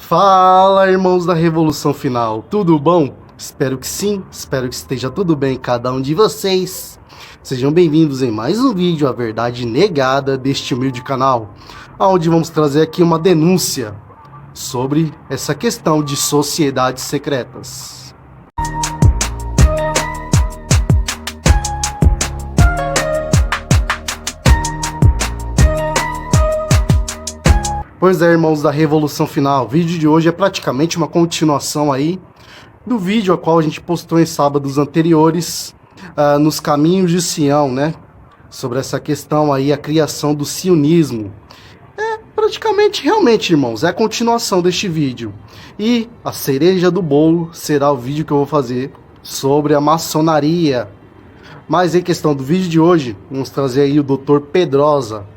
Fala, irmãos da Revolução Final, tudo bom? Espero que sim, espero que esteja tudo bem cada um de vocês. Sejam bem-vindos em mais um vídeo, A Verdade Negada, deste humilde canal, onde vamos trazer aqui uma denúncia sobre essa questão de sociedades secretas. Pois é, irmãos da Revolução Final, o vídeo de hoje é praticamente uma continuação aí do vídeo a qual a gente postou em sábados anteriores, nos caminhos de Sião, né? Sobre essa questão aí, a criação do sionismo. Praticamente, realmente, irmãos, é a continuação deste vídeo. E a cereja do bolo será o vídeo que eu vou fazer sobre a maçonaria. Mas em questão do vídeo de hoje, vamos trazer aí o Dr. Pedrosa,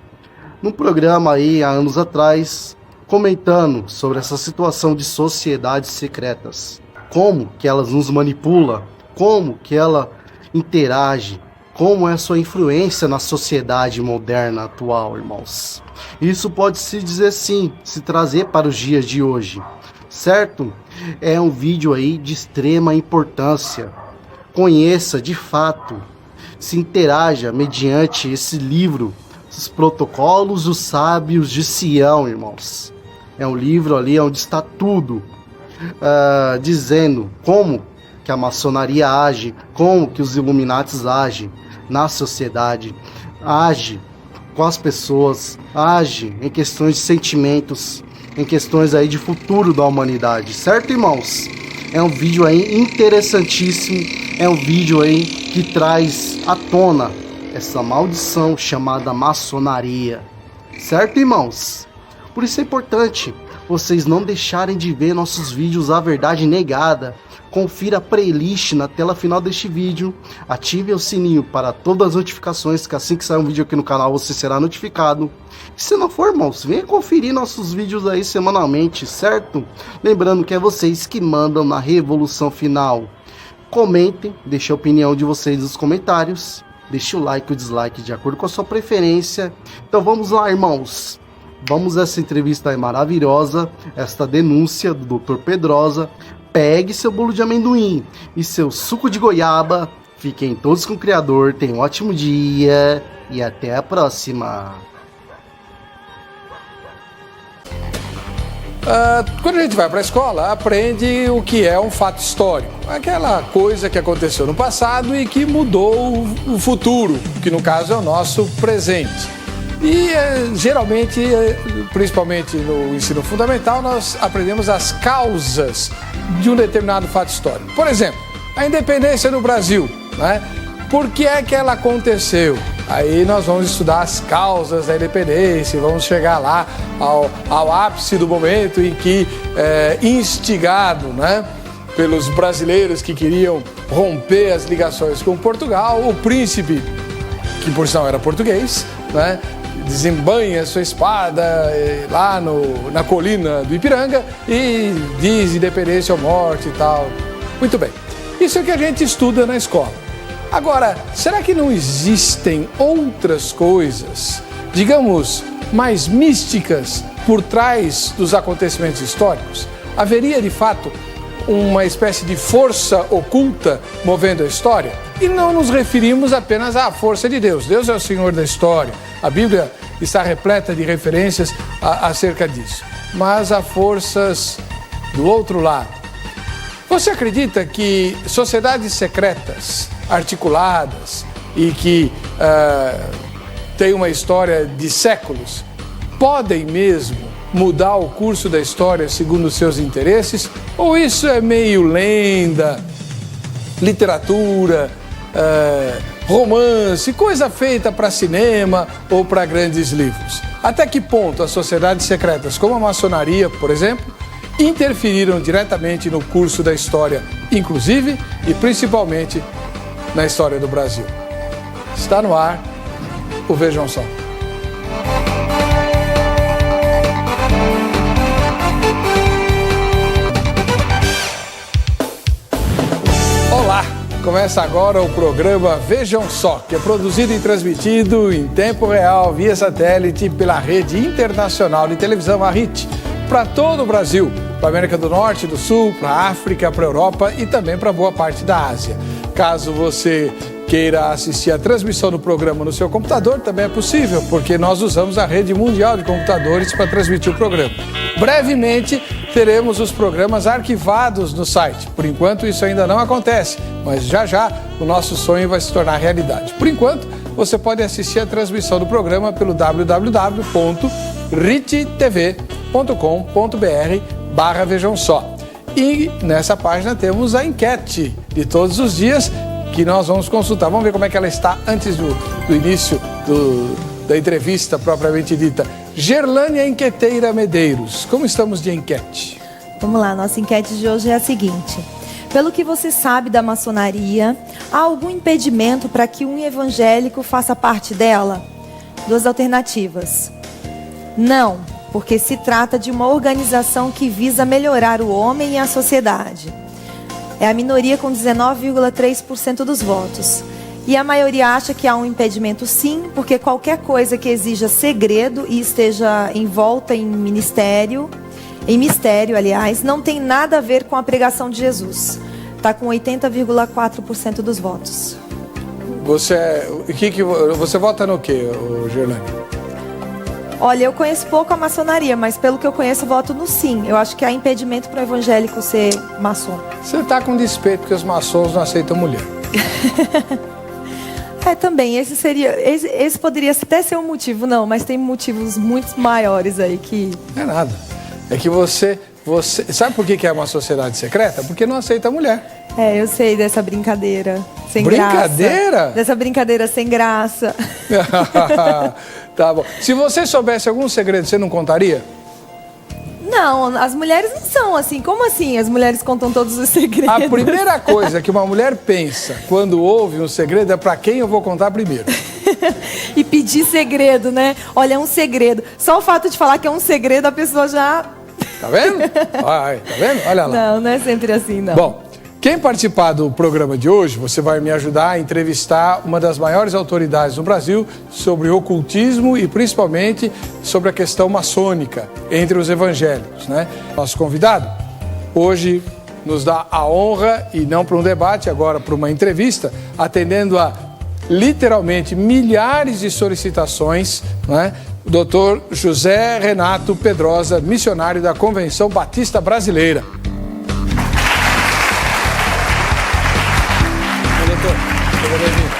num programa aí há anos atrás, comentando sobre essa situação de sociedades secretas. Como que elas nos manipulam, como que ela interage, como é a sua influência na sociedade moderna atual, irmãos. Isso pode se dizer sim, se trazer para os dias de hoje, certo? É um vídeo aí de extrema importância. Conheça de fato, se interaja mediante esse livro, os protocolos dos sábios de Sião, irmãos. É um livro ali onde está tudo, dizendo como que a maçonaria age, como que os Illuminatis agem na sociedade, age com as pessoas, age em questões de sentimentos, em questões aí de futuro da humanidade, certo, irmãos? É um vídeo aí interessantíssimo, é um vídeo aí que traz à tona essa maldição chamada maçonaria, certo, irmãos? Por isso é importante vocês não deixarem de ver nossos vídeos A Verdade Negada. Confira a playlist na tela final deste vídeo, ative o sininho para todas as notificações, que assim que sair um vídeo aqui no canal você será notificado. E se não for, irmãos, venha conferir nossos vídeos aí semanalmente, certo? Lembrando que é vocês que mandam na Revolução Final. Comentem, deixem a opinião de vocês nos comentários. Deixe o like ou dislike de acordo com a sua preferência. Então vamos lá, irmãos. Vamos a essa entrevista aí maravilhosa, esta denúncia do Dr. Pedrosa. Pegue seu bolo de amendoim e seu suco de goiaba. Fiquem todos com o Criador. Tenham um ótimo dia e até a próxima. Quando a gente vai para a escola, aprende o que é um fato histórico. Aquela coisa que aconteceu no passado e que mudou o futuro, que no caso é o nosso presente. E geralmente, principalmente no ensino fundamental, nós aprendemos as causas de um determinado fato histórico. Por exemplo, a independência do Brasil, né? Por que é que ela aconteceu? Aí nós vamos estudar as causas da independência, vamos chegar lá ao ápice do momento em que, instigado, né, pelos brasileiros que queriam romper as ligações com Portugal, o príncipe, que por sinal era português, né, desembanha sua espada lá na colina do Ipiranga e diz independência ou morte e tal. Muito bem, isso é o que a gente estuda na escola. Agora, será que não existem outras coisas, digamos, mais místicas por trás dos acontecimentos históricos? Haveria, de fato, uma espécie de força oculta movendo a história? E não nos referimos apenas à força de Deus. Deus é o Senhor da história. A Bíblia está repleta de referências acerca disso. Mas há forças do outro lado. Você acredita que sociedades secretas, articuladas e que têm uma história de séculos, podem mesmo mudar o curso da história segundo os seus interesses? Ou isso é meio lenda, literatura, romance, coisa feita para cinema ou para grandes livros? Até que ponto as sociedades secretas, como a maçonaria, por exemplo, interferiram diretamente no curso da história, inclusive e principalmente na história do Brasil? Está no ar o Vejam Só. Olá! Começa agora o programa Vejam Só, que é produzido e transmitido em tempo real via satélite pela rede internacional de televisão, a RIT, para todo o Brasil, para a América do Norte, do Sul, para a África, para a Europa e também para boa parte da Ásia. Caso você queira assistir a transmissão do programa no seu computador, também é possível, porque nós usamos a rede mundial de computadores para transmitir o programa. Brevemente, teremos os programas arquivados no site. Por enquanto, isso ainda não acontece, mas já já o nosso sonho vai se tornar realidade. Por enquanto, você pode assistir a transmissão do programa pelo www.rittv.com.br/vejam só. E nessa página temos a enquete de todos os dias, que nós vamos consultar. Vamos ver como é que ela está antes do início da entrevista propriamente dita. Gerlânia Enqueteira Medeiros, como estamos de enquete? Vamos lá, nossa enquete de hoje é a seguinte. Pelo que você sabe da maçonaria, há algum impedimento para que um evangélico faça parte dela? 2 alternativas. Não, porque se trata de uma organização que visa melhorar o homem e a sociedade. É a minoria com 19,3% dos votos. E a maioria acha que há um impedimento sim, porque qualquer coisa que exija segredo e esteja envolta em mistério, aliás, não tem nada a ver com a pregação de Jesus. Está com 80,4% dos votos. Você vota no quê, Gerlânia? Olha, eu conheço pouco a maçonaria, mas pelo que eu conheço, eu voto no sim. Eu acho que há impedimento para o evangélico ser maçom. Você está com despeito porque os maçons não aceitam mulher. Também, esse poderia até ser um motivo, não, mas tem motivos muito maiores aí que... Não é nada. É que você... Sabe por que é uma sociedade secreta? Porque não aceita mulher. Eu sei dessa brincadeira sem brincadeira? Graça. Dessa brincadeira sem graça. Tá bom. Se você soubesse algum segredo, você não contaria? Não, as mulheres não são assim. Como assim? As mulheres contam todos os segredos. A primeira coisa que uma mulher pensa quando ouve um segredo é para quem eu vou contar primeiro. E pedir segredo, né? Olha, é um segredo. Só o fato de falar que é um segredo, a pessoa já... Tá vendo? Tá vendo? Olha lá. Não é sempre assim, não. Bom, quem participar do programa de hoje, você vai me ajudar a entrevistar uma das maiores autoridades no Brasil sobre ocultismo e principalmente sobre a questão maçônica entre os evangélicos, né? Nosso convidado hoje nos dá a honra, e não para um debate, agora para uma entrevista, atendendo a literalmente milhares de solicitações, né? O doutor José Renato Pedrosa, missionário da Convenção Batista Brasileira. Oi, doutor. Seja bem-vindo.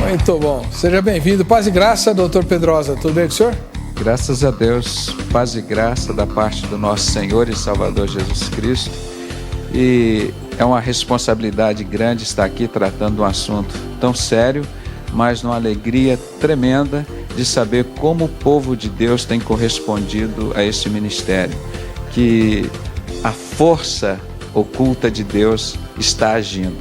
Muito bom. Seja bem-vindo. Paz e graça, doutor Pedrosa. Tudo bem com o senhor? Graças a Deus, paz e graça da parte do nosso Senhor e Salvador Jesus Cristo. E é uma responsabilidade grande estar aqui tratando um assunto tão sério, mas numa alegria tremenda de saber como o povo de Deus tem correspondido a esse ministério, que a força oculta de Deus está agindo.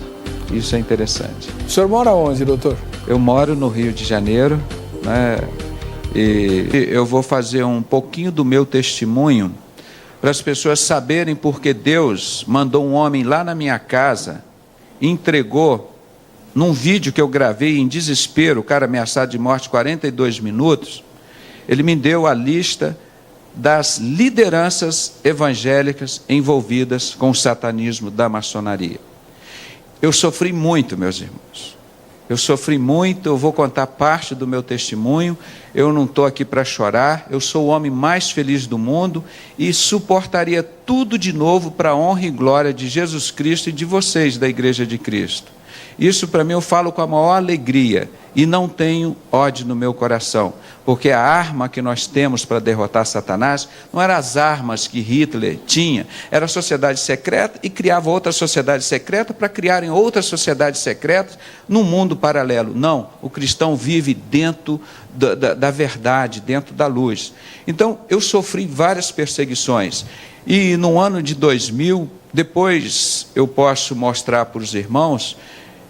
Isso é interessante. O senhor mora onde, doutor? Eu moro no Rio de Janeiro, né? E eu vou fazer um pouquinho do meu testemunho para as pessoas saberem porque Deus mandou um homem lá na minha casa, entregou, num vídeo que eu gravei em desespero, o cara ameaçado de morte, 42 minutos, ele me deu a lista das lideranças evangélicas envolvidas com o satanismo da maçonaria. Eu sofri muito, meus irmãos. Eu sofri muito, eu vou contar parte do meu testemunho, eu não estou aqui para chorar, eu sou o homem mais feliz do mundo e suportaria tudo de novo para a honra e glória de Jesus Cristo e de vocês da Igreja de Cristo. Isso para mim eu falo com a maior alegria e não tenho ódio no meu coração, porque a arma que nós temos para derrotar Satanás não eram as armas que Hitler tinha, era a sociedade secreta e criava outra sociedade secreta para criarem outras sociedades secretas num mundo paralelo. Não, o cristão vive dentro da verdade, dentro da luz. Então eu sofri várias perseguições e no ano de 2000, depois eu posso mostrar para os irmãos,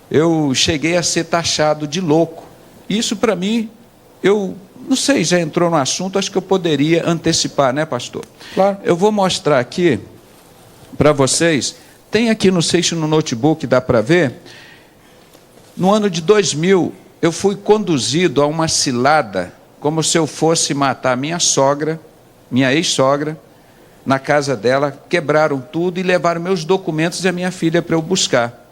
eu cheguei a ser taxado de louco. Isso para mim, eu não sei, já entrou no assunto, acho que eu poderia antecipar, né, pastor? Claro. Eu vou mostrar aqui para vocês, tem aqui, não sei se no notebook dá para ver, No ano de 2000, eu fui conduzido a uma cilada, como se eu fosse matar minha sogra, minha ex-sogra, na casa dela, quebraram tudo e levaram meus documentos e a minha filha para eu buscar.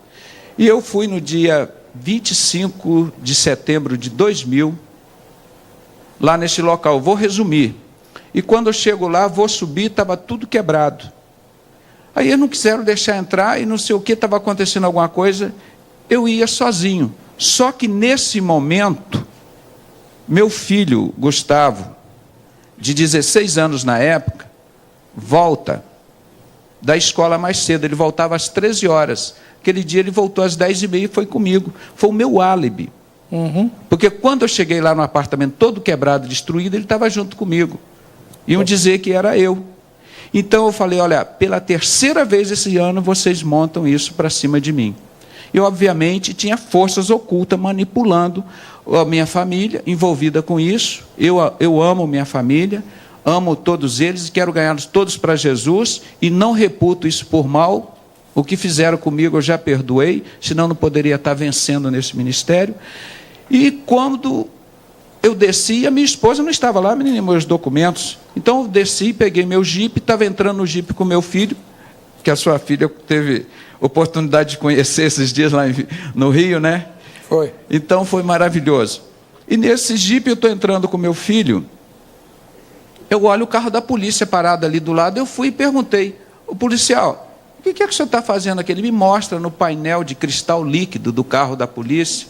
E eu fui no dia 25 de setembro de 2000, lá nesse local. Vou resumir. E quando eu chego lá, vou subir, estava tudo quebrado. Aí eles não quiseram deixar entrar e não sei o que, estava acontecendo alguma coisa, eu ia sozinho. Só que nesse momento, meu filho, Gustavo, de 16 anos na época, volta da escola mais cedo. Ele voltava às 13 horas. Aquele dia ele voltou às 10h30 e foi comigo. Foi o meu álibi. Porque quando eu cheguei lá no apartamento todo quebrado, destruído, ele estava junto comigo. Iam dizer que era eu. Então eu falei, olha, pela terceira vez esse ano vocês montam isso para cima de mim. E obviamente tinha forças ocultas manipulando a minha família, envolvida com isso. Eu amo minha família, amo todos eles e quero ganhá-los todos para Jesus e não reputo isso por mal. O que fizeram comigo eu já perdoei, senão não poderia estar vencendo nesse ministério. E quando eu desci, a minha esposa não estava lá, menina, meus documentos. Então eu desci, peguei meu jipe, estava entrando no jipe com meu filho, que a sua filha teve oportunidade de conhecer esses dias lá no Rio, né? Foi. Então foi maravilhoso. E nesse jipe eu estou entrando com meu filho, eu olho o carro da polícia parado ali do lado, eu fui e perguntei, o policial, o que é que o senhor está fazendo aqui? Ele me mostra no painel de cristal líquido do carro da polícia.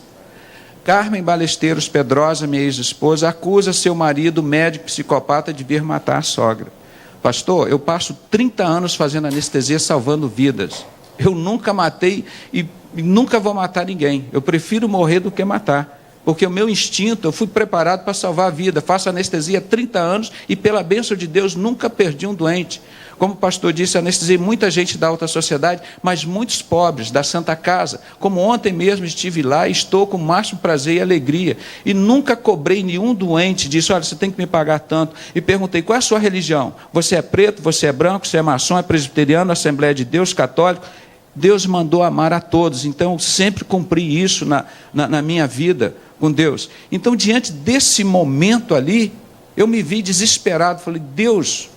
Carmen Balesteiros Pedrosa, minha ex-esposa, acusa seu marido, médico psicopata, de vir matar a sogra. Pastor, eu passo 30 anos fazendo anestesia, salvando vidas. Eu nunca matei e nunca vou matar ninguém. Eu prefiro morrer do que matar. Porque o meu instinto, eu fui preparado para salvar a vida. Faço anestesia há 30 anos e, pela bênção de Deus, nunca perdi um doente. Como o pastor disse, anestesiei muita gente da alta sociedade, mas muitos pobres, da Santa Casa. Como ontem mesmo estive lá, estou com o máximo prazer e alegria. E nunca cobrei nenhum doente, disse, olha, você tem que me pagar tanto. E perguntei, qual é a sua religião? Você é preto, você é branco, você é maçom, é presbiteriano, Assembleia de Deus, católico? Deus mandou amar a todos, então eu sempre cumpri isso na minha vida com Deus. Então, diante desse momento ali, eu me vi desesperado, falei, Deus...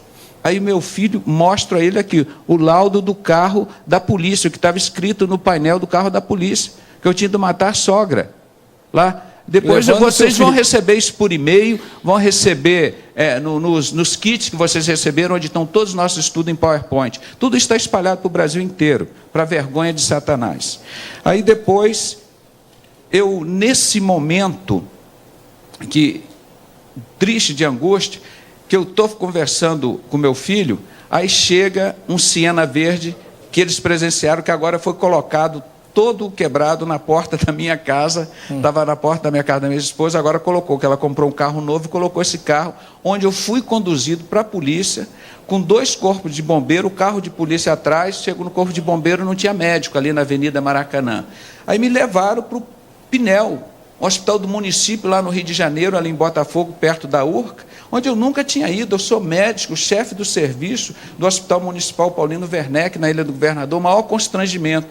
Aí meu filho mostra a ele aqui o laudo do carro da polícia, que estava escrito no painel do carro da polícia, que eu tinha de matar a sogra. Lá. Depois vocês vão receber isso por e-mail, vão receber nos kits que vocês receberam, onde estão todos os nossos estudos em PowerPoint. Tudo está espalhado para o Brasil inteiro, para a vergonha de Satanás. Aí depois, eu nesse momento, triste de angústia, que eu estou conversando com meu filho, aí chega um Siena verde que eles presenciaram, que agora foi colocado todo quebrado na porta da minha casa, estava na porta da minha casa da minha esposa, agora colocou, que ela comprou um carro novo e colocou esse carro, onde eu fui conduzido para a polícia, com 2 corpos de bombeiro, o carro de polícia atrás, chego no corpo de bombeiro, não tinha médico ali na Avenida Maracanã. Aí me levaram para o Pinel, um hospital do município lá no Rio de Janeiro, ali em Botafogo, perto da Urca, onde eu nunca tinha ido. Eu sou médico, chefe do serviço do Hospital Municipal Paulino Werneck, na Ilha do Governador, maior constrangimento.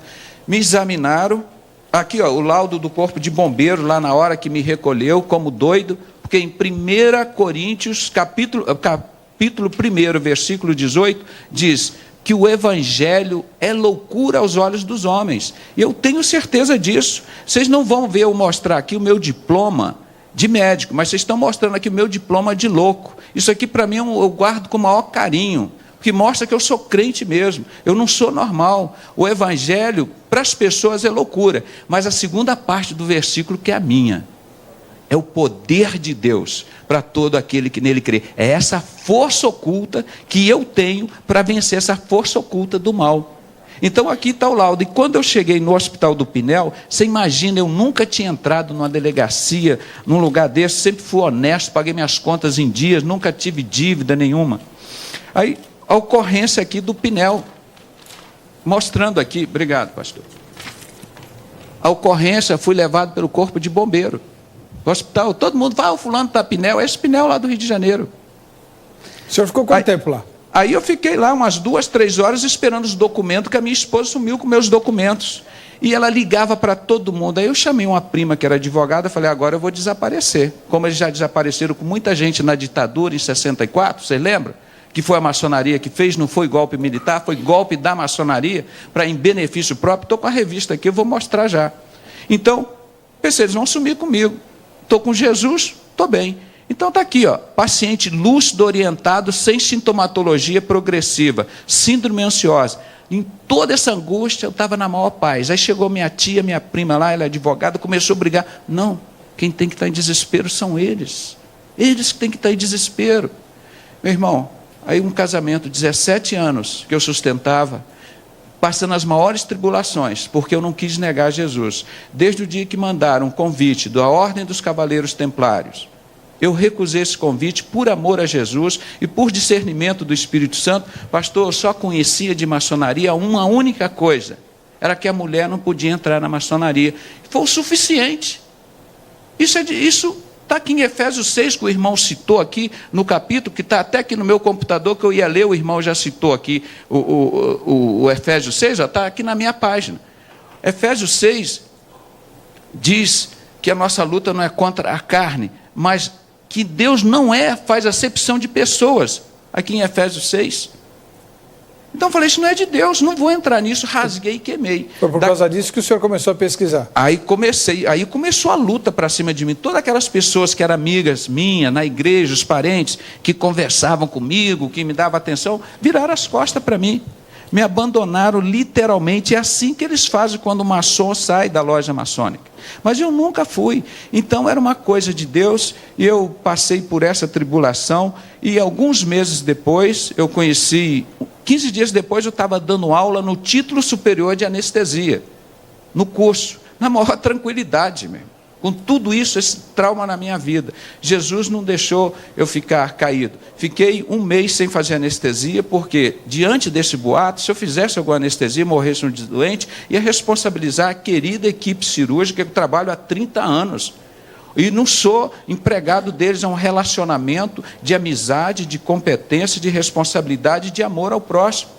Me examinaram, aqui ó, o laudo do corpo de bombeiro, lá na hora que me recolheu, como doido, porque em 1 Coríntios, capítulo 1, versículo 18, diz que o evangelho é loucura aos olhos dos homens. E eu tenho certeza disso. Vocês não vão ver eu mostrar aqui o meu diploma de médico, mas vocês estão mostrando aqui o meu diploma de louco. Isso aqui, para mim, eu guardo com o maior carinho, porque mostra que eu sou crente mesmo, eu não sou normal. O evangelho, para as pessoas, é loucura, mas a segunda parte do versículo, que é a minha, é o poder de Deus para todo aquele que nele crê. É essa força oculta que eu tenho para vencer essa força oculta do mal. Então aqui está o laudo. E quando eu cheguei no Hospital do Pinel, você imagina, eu nunca tinha entrado numa delegacia, num lugar desse, sempre fui honesto, paguei minhas contas em dias, nunca tive dívida nenhuma. Aí, a ocorrência aqui do Pinel, mostrando aqui, obrigado, pastor. A ocorrência, fui levado pelo corpo de bombeiro. O hospital, todo mundo fala, o fulano está Pinel, é esse Pinel lá do Rio de Janeiro. O senhor ficou quanto tempo lá? Aí eu fiquei lá umas 2, 3 horas esperando os documentos, que a minha esposa sumiu com meus documentos. E ela ligava para todo mundo. Aí eu chamei uma prima que era advogada, falei, agora eu vou desaparecer. Como eles já desapareceram com muita gente na ditadura em 64, vocês lembram? Que foi a maçonaria que fez, não foi golpe militar, foi golpe da maçonaria, para em benefício próprio. Estou com a revista aqui, eu vou mostrar já. Então, pensei, eles vão sumir comigo. Estou com Jesus, estou bem. Então está aqui, ó, paciente lúcido, orientado, sem sintomatologia progressiva, síndrome ansiosa. Em toda essa angústia, eu estava na maior paz. Aí chegou minha tia, minha prima lá, ela é advogada, começou a brigar. Não, quem tem que estar em desespero são eles. Eles que têm que estar em desespero. Meu irmão, aí um casamento, 17 anos, que eu sustentava, passando as maiores tribulações, porque eu não quis negar Jesus. Desde o dia que mandaram um convite da Ordem dos Cavaleiros Templários, eu recusei esse convite por amor a Jesus e por discernimento do Espírito Santo. Pastor, eu só conhecia de maçonaria uma única coisa, era que a mulher não podia entrar na maçonaria. Foi o suficiente. Isso está aqui em Efésios 6, que o irmão citou aqui no capítulo, que está até aqui no meu computador, que eu ia ler, o irmão já citou aqui o Efésios 6, está aqui na minha página. Efésios 6 diz que a nossa luta não é contra a carne, mas que Deus não faz acepção de pessoas, aqui em Efésios 6. Então eu falei, isso não é de Deus, não vou entrar nisso, rasguei e queimei. Foi por causa disso que o senhor começou a pesquisar. Aí começou a luta para cima de mim. Todas aquelas pessoas que eram amigas minhas, na igreja, os parentes, que conversavam comigo, que me davam atenção, viraram as costas para mim. Me abandonaram literalmente. É assim que eles fazem quando o maçom sai da loja maçônica. Mas eu nunca fui. Então era uma coisa de Deus, e eu passei por essa tribulação, e alguns meses depois, eu conheci, 15 dias depois, eu estava dando aula no título superior de anestesia, no curso, na maior tranquilidade mesmo. Com tudo isso, esse trauma na minha vida, Jesus não deixou eu ficar caído. Fiquei 1 mês sem fazer anestesia, porque diante desse boato, se eu fizesse alguma anestesia, morresse um doente, ia responsabilizar a querida equipe cirúrgica que eu trabalho há 30 anos. E não sou empregado deles, é um relacionamento de amizade, de competência, de responsabilidade, de amor ao próximo.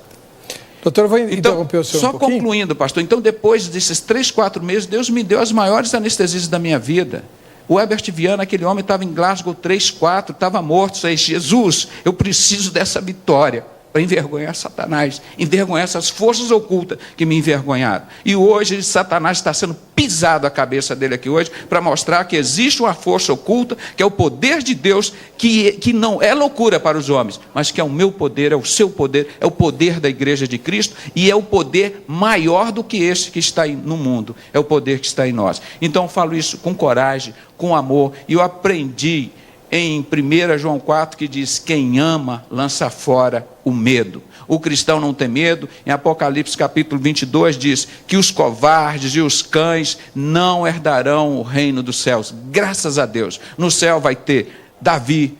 Doutor, eu vou interromper o senhor só um pouquinho. Concluindo, pastor, então depois desses 3, 4 meses, Deus me deu as maiores anestesias da minha vida. O Herbert Viana, aquele homem, estava em Glasgow 3, 4, estava morto. Eu falei, Jesus, eu preciso dessa vitória para envergonhar Satanás, envergonhar essas forças ocultas que me envergonharam. E hoje Satanás está sendo pisado a cabeça dele aqui hoje, para mostrar que existe uma força oculta, que é o poder de Deus, que não é loucura para os homens, mas que é o meu poder, é o seu poder, é o poder da igreja de Cristo, e é o poder maior do que esse que está no mundo, é o poder que está em nós. Então eu falo isso com coragem, com amor, e eu aprendi em 1 João 4, que diz, quem ama lança fora o medo. O cristão não tem medo. Em Apocalipse capítulo 22 diz que os covardes e os cães não herdarão o reino dos céus. Graças a Deus. No céu vai ter Davi,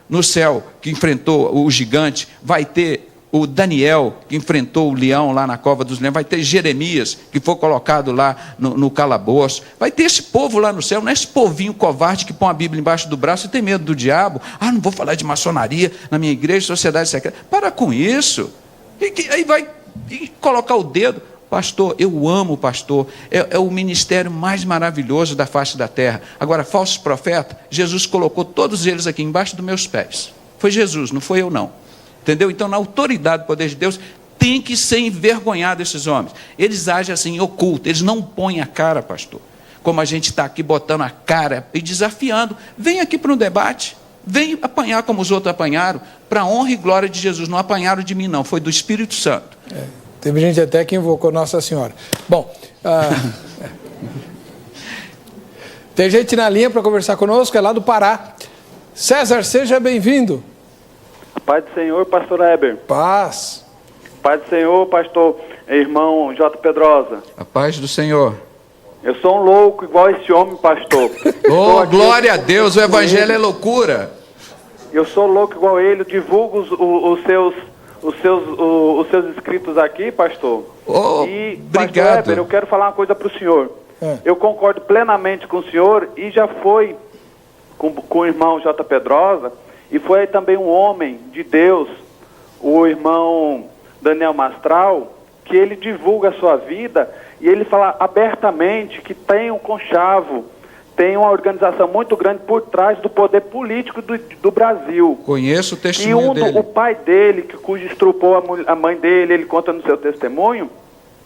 no céu que enfrentou o gigante, vai ter o Daniel, que enfrentou o leão lá na cova dos leões, vai ter Jeremias, que foi colocado lá no calabouço, vai ter esse povo lá no céu, não é esse povinho covarde que põe a Bíblia embaixo do braço e tem medo do diabo. Não vou falar de maçonaria na minha igreja, sociedade secreta. Para com isso. Aí vai colocar o dedo. Pastor, eu amo o pastor, é o ministério mais maravilhoso da face da terra. Agora, falsos profetas, Jesus colocou todos eles aqui embaixo dos meus pés. Foi Jesus, não foi eu não. Entendeu? Então, na autoridade do poder de Deus, tem que ser envergonhado esses homens. Eles agem assim, oculto, eles não põem a cara, pastor. Como a gente está aqui botando a cara e desafiando. Vem aqui para um debate, vem apanhar como os outros apanharam, para a honra e glória de Jesus. Não apanharam de mim não, foi do Espírito Santo. Teve gente até que invocou Nossa Senhora. Bom, tem gente na linha para conversar conosco, é lá do Pará. César, seja bem-vindo. Paz do Senhor, pastor Heber. Paz. Paz do Senhor, pastor irmão J. Pedrosa. A paz do Senhor. Eu sou um louco igual esse homem, pastor. Oh, glória a Deus, o evangelho é loucura. Eu sou louco igual ele, eu divulgo os seus inscritos aqui, pastor. Oh, e, obrigado. Pastor Heber, eu quero falar uma coisa para o senhor. Eu concordo plenamente com o senhor e já foi com o irmão J. Pedrosa, e foi também um homem de Deus, o irmão Daniel Mastral, que ele divulga a sua vida e ele fala abertamente que tem um conchavo, tem uma organização muito grande por trás do poder político do Brasil. Conheço o testemunho dele. O pai dele, cujo estrupou a mãe dele, ele conta no seu testemunho,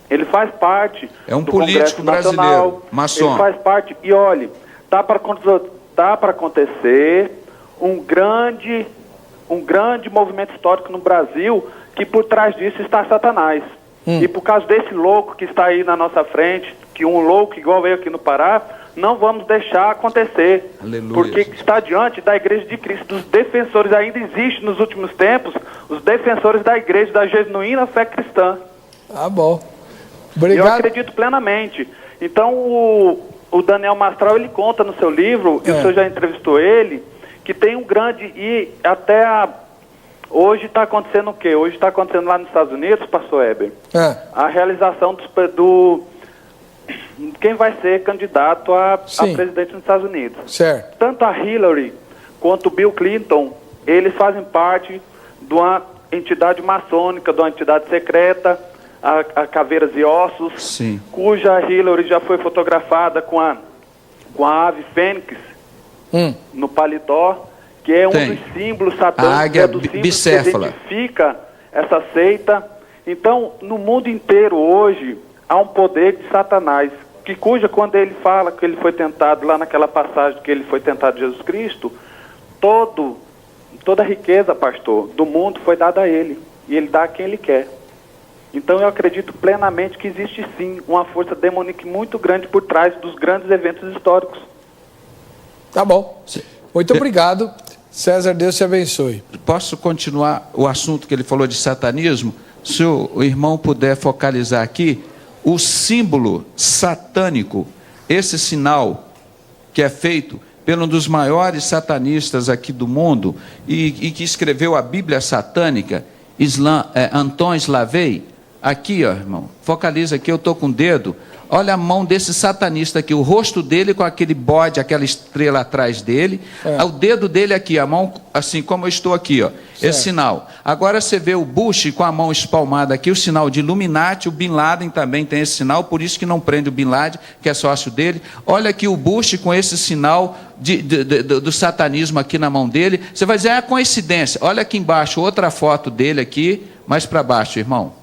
ele faz parte do político Congresso brasileiro, Nacional, maçom. ele faz parte, e olha, tá para acontecer um grande movimento histórico no Brasil, que por trás disso está Satanás. E por causa desse louco que está aí na nossa frente, que um louco igual eu aqui no Pará, não vamos deixar acontecer. Aleluia. Porque está diante da Igreja de Cristo, dos defensores, ainda existe nos últimos tempos, os defensores da Igreja, da genuína fé cristã. Ah, bom. Obrigado. Eu acredito plenamente. Então, o Daniel Mastral, ele conta no seu livro, e o senhor já entrevistou ele, que tem um grande, e até hoje está acontecendo o quê? Hoje está acontecendo lá nos Estados Unidos, pastor Heber, a realização quem vai ser candidato a presidente nos Estados Unidos. Certo. Tanto a Hillary quanto o Bill Clinton, eles fazem parte de uma entidade maçônica, de uma entidade secreta, a Caveiras e Ossos, sim, cuja Hillary já foi fotografada com a ave fênix no paletó, que é um dos símbolos satânicos, a águia dos símbolos bicéfala, que identifica essa seita. Então, no mundo inteiro hoje, há um poder de Satanás, quando ele fala que ele foi tentado, lá naquela passagem que ele foi tentado de Jesus Cristo, toda a riqueza, pastor, do mundo foi dada a ele, e ele dá a quem ele quer. Então eu acredito plenamente que existe sim uma força demoníaca muito grande por trás dos grandes eventos históricos. Tá bom. Muito obrigado. César, Deus te abençoe. Posso continuar o assunto que ele falou de satanismo? Se o irmão puder focalizar aqui, o símbolo satânico, esse sinal que é feito pelo um dos maiores satanistas aqui do mundo e que escreveu a Bíblia satânica, Anton LaVey. Aqui, ó, irmão, focaliza aqui, eu estou com o dedo. Olha a mão desse satanista aqui, o rosto dele com aquele bode, aquela estrela atrás dele. O dedo dele aqui, a mão assim como eu estou aqui, ó, esse sinal. Agora você vê o Bush com a mão espalmada aqui, o sinal de Illuminati. O Bin Laden também tem esse sinal, por isso que não prende o Bin Laden, que é sócio dele. Olha aqui o Bush com esse sinal do satanismo aqui na mão dele. Você vai dizer, é coincidência. Olha aqui embaixo, outra foto dele aqui, mais para baixo, irmão.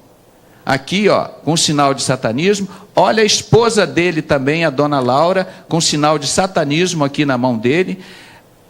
Aqui, ó, com sinal de satanismo. Olha a esposa dele também, a dona Laura, com sinal de satanismo aqui na mão dele.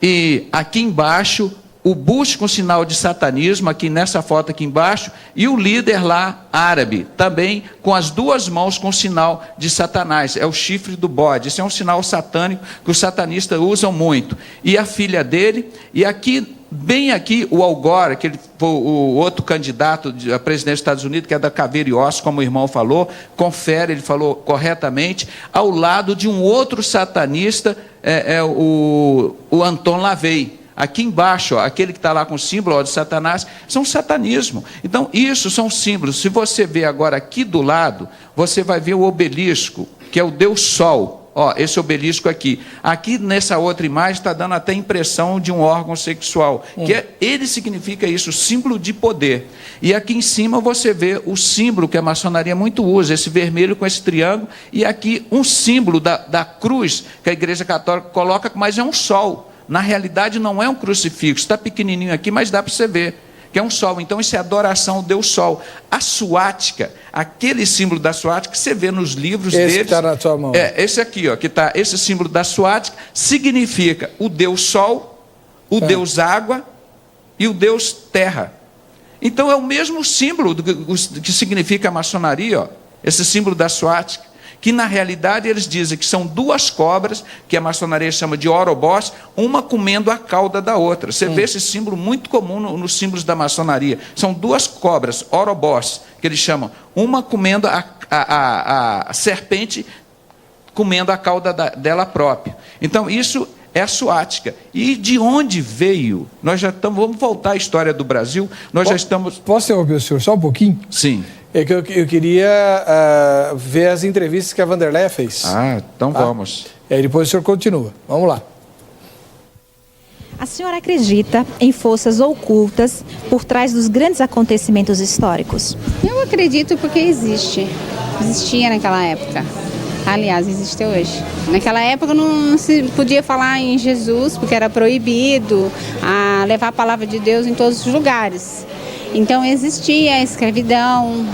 E aqui embaixo, o Bush com sinal de satanismo, aqui nessa foto aqui embaixo. E o líder lá, árabe, também com as duas mãos com sinal de Satanás. É o chifre do bode. Esse é um sinal satânico que os satanistas usam muito. E a filha dele, e aqui... Bem aqui, o Al Gore, que foi o outro candidato a presidente dos Estados Unidos, que é da Caveira e Ossos, como o irmão falou, confere, ele falou corretamente, ao lado de um outro satanista, o Anton LaVey. Aqui embaixo, ó, aquele que está lá com o símbolo de Satanás, são satanismo. Então, isso são símbolos. Se você ver agora aqui do lado, você vai ver o obelisco, que é o Deus Sol. Ó, esse obelisco aqui. Aqui nessa outra imagem está dando até impressão de um órgão sexual. Ele significa isso, símbolo de poder. E aqui em cima você vê o símbolo que a maçonaria muito usa, esse vermelho com esse triângulo. E aqui um símbolo da cruz que a Igreja Católica coloca, mas é um sol. Na realidade não é um crucifixo. Está pequenininho aqui, mas dá para você ver. Que é um sol, então isso é adoração ao Deus Sol. A suática, aquele símbolo da suática, você vê nos livros deles. Esse está na sua mão. Esse aqui, ó, que está, esse símbolo da suática, significa o Deus Sol, o Deus Água e o Deus Terra. Então é o mesmo símbolo que significa a maçonaria, ó, esse símbolo da suática. Que na realidade eles dizem que são duas cobras, que a maçonaria chama de Ouroboros, uma comendo a cauda da outra. Você vê esse símbolo muito comum nos símbolos da maçonaria. São duas cobras, Ouroboros, que eles chamam. Uma comendo a serpente, comendo a cauda dela própria. Então isso é a suática. E de onde veio? Nós já estamos, vamos voltar à história do Brasil. Nós já estamos... Posso interromper o senhor só um pouquinho? Sim. É que eu queria ver as entrevistas que a Vanderleia fez. Então vamos. E aí depois o senhor continua. Vamos lá. A senhora acredita em forças ocultas por trás dos grandes acontecimentos históricos? Eu acredito porque existia naquela época. Aliás, existe hoje. Naquela época não se podia falar em Jesus porque era proibido levar a palavra de Deus em todos os lugares. Então existia a escravidão,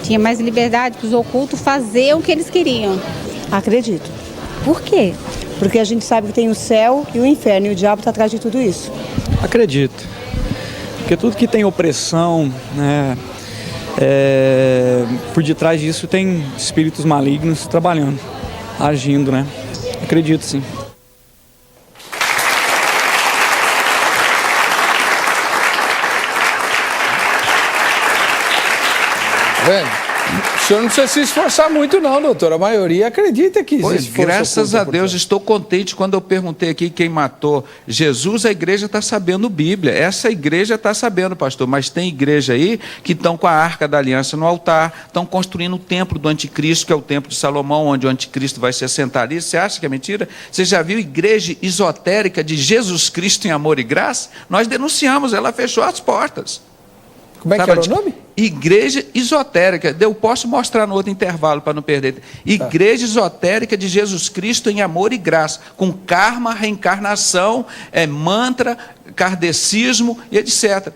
tinha mais liberdade para os ocultos fazer o que eles queriam. Acredito. Por quê? Porque a gente sabe que tem o céu e o inferno e o diabo está atrás de tudo isso. Acredito. Porque tudo que tem opressão, né, por detrás disso tem espíritos malignos trabalhando, agindo, né? Acredito, sim. Vendo? O senhor não precisa se esforçar muito não, doutor. A maioria acredita que existe força graças oculta a Deus, estou contente quando eu perguntei aqui quem matou Jesus, a igreja está sabendo Bíblia. Essa igreja está sabendo, pastor, mas tem igreja aí que estão com a Arca da Aliança no altar, estão construindo o templo do anticristo, que é o templo de Salomão, onde o anticristo vai se assentar ali. Você acha que é mentira? Você já viu igreja esotérica de Jesus Cristo em amor e graça? Nós denunciamos, ela fechou as portas. Como é que era o nome? Igreja esotérica. Eu posso mostrar no outro intervalo para não perder. Igreja esotérica de Jesus Cristo em amor e graça, com karma, reencarnação, mantra, kardecismo e etc.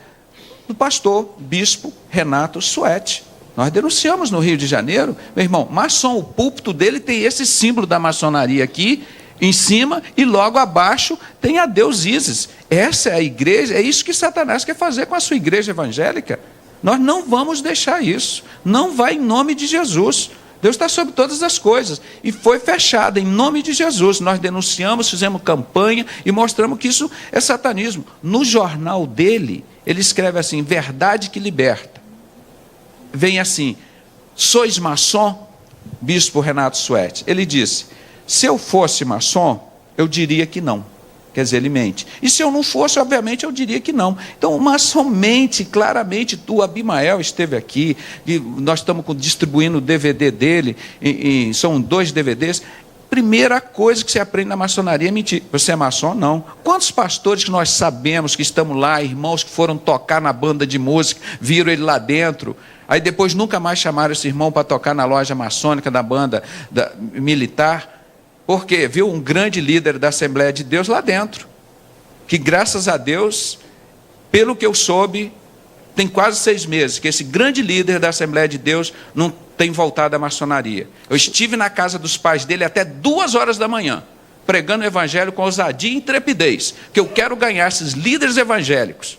Do pastor, bispo Renato Suete. Nós denunciamos no Rio de Janeiro, meu irmão, maçom, o púlpito dele tem esse símbolo da maçonaria aqui, em cima, e logo abaixo tem a Deus Ísis. Essa é a igreja, é isso que Satanás quer fazer com a sua igreja evangélica. Nós não vamos deixar isso, não vai em nome de Jesus. Deus está sobre todas as coisas, e foi fechada em nome de Jesus. Nós denunciamos, fizemos campanha e mostramos que isso é satanismo. No jornal dele, ele escreve assim, verdade que liberta. Vem assim, sois maçom? Bispo Renato Suete. Ele disse, se eu fosse maçom, eu diria que não. Quer dizer, ele mente. E se eu não fosse, obviamente, eu diria que não. Então, maçom mente, claramente. O Abimael esteve aqui, e nós estamos distribuindo o DVD dele, são 2 DVDs. Primeira coisa que você aprende na maçonaria é mentir. Você é maçom? Não. Quantos pastores que nós sabemos que estamos lá, irmãos que foram tocar na banda de música, viram ele lá dentro, aí depois nunca mais chamaram esse irmão para tocar na loja maçônica da banda militar? Porque viu um grande líder da Assembleia de Deus lá dentro, que graças a Deus, pelo que eu soube, tem quase 6 meses, que esse grande líder da Assembleia de Deus não tem voltado à maçonaria. Eu estive na casa dos pais dele até 2 horas da manhã, pregando o evangelho com ousadia e intrepidez, que eu quero ganhar esses líderes evangélicos,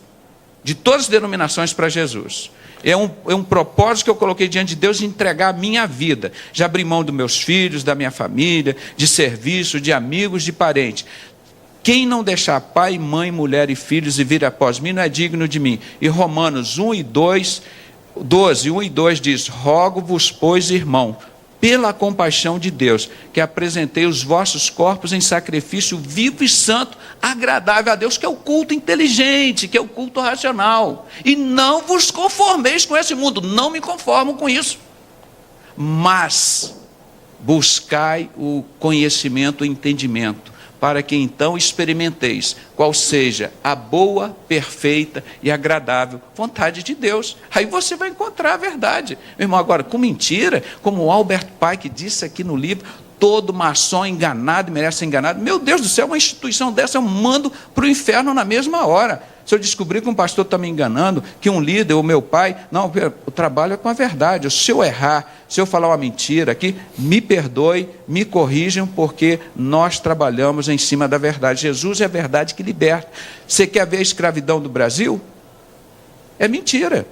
de todas as denominações, para Jesus. É um propósito que eu coloquei diante de Deus de entregar a minha vida. Já abri mão dos meus filhos, da minha família, de serviço, de amigos, de parentes. Quem não deixar pai, mãe, mulher e filhos e vir após mim não é digno de mim. E Romanos 12, 1 e 2 diz, rogo-vos, pois, irmão, pela compaixão de Deus, que apresentei os vossos corpos em sacrifício vivo e santo, agradável a Deus, que é o culto inteligente, que é o culto racional. E não vos conformeis com esse mundo, não me conformo com isso. Mas buscai o conhecimento, o entendimento, para que então experimenteis qual seja a boa, perfeita e agradável vontade de Deus. Aí você vai encontrar a verdade. Meu irmão, agora, com mentira, como o Albert Pike disse aqui no livro, todo maçom enganado merece ser enganado. Meu Deus do céu, uma instituição dessa eu mando para o inferno na mesma hora. Se eu descobrir que um pastor está me enganando, que um líder, ou meu pai, não, o trabalho é com a verdade. Se eu errar, se eu falar uma mentira aqui, me perdoe, me corrijam, porque nós trabalhamos em cima da verdade. Jesus é a verdade que liberta. Você quer ver a escravidão do Brasil? É mentira.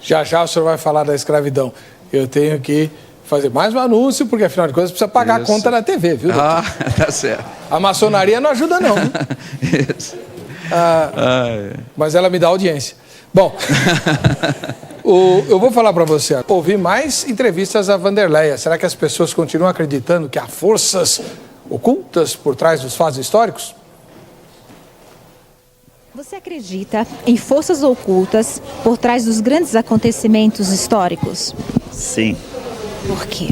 Já já o senhor vai falar da escravidão. Eu tenho que fazer mais um anúncio, porque afinal de contas precisa pagar a conta na TV, viu, doutor? Ah, tá certo. A maçonaria não ajuda não. Isso. Mas ela me dá audiência. Bom, eu vou falar para você. Ouvi mais entrevistas a Wanderleia. Será que as pessoas continuam acreditando que há forças ocultas por trás dos fatos históricos? Você acredita em forças ocultas por trás dos grandes acontecimentos históricos? Sim. Por quê?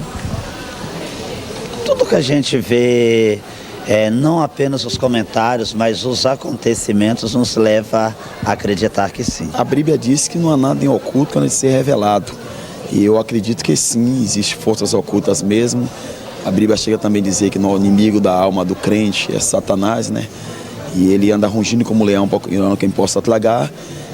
Tudo que a gente vê Não apenas os comentários, mas os acontecimentos nos levam a acreditar que sim. A Bíblia diz que não há nada em oculto quando ser revelado. E eu acredito que sim, existem forças ocultas mesmo. A Bíblia chega também a dizer que o inimigo da alma do crente é Satanás, né? E ele anda rugindo como leão, quem possa tragar.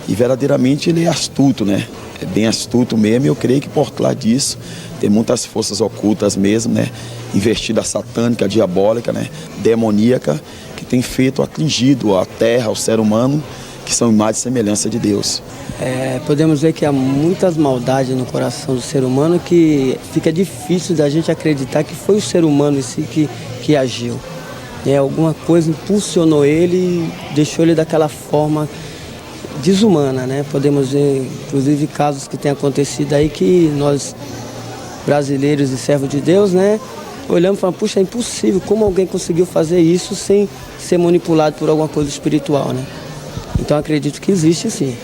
E verdadeiramente ele é astuto, né? É bem astuto mesmo, e eu creio que por trás disso tem muitas forças ocultas mesmo, né? Investida satânica, diabólica, né? Demoníaca, que tem atingido a terra, o ser humano, que são imagem e semelhança de Deus. Podemos ver que há muitas maldades no coração do ser humano que fica difícil da gente acreditar que foi o ser humano em si que agiu. Alguma coisa impulsionou ele e deixou ele daquela forma desumana, né? Podemos ver, inclusive, casos que têm acontecido aí que nós, brasileiros e servos de Deus, né? Olhamos e falamos, puxa, é impossível, como alguém conseguiu fazer isso sem ser manipulado por alguma coisa espiritual, né? Então acredito que existe sim.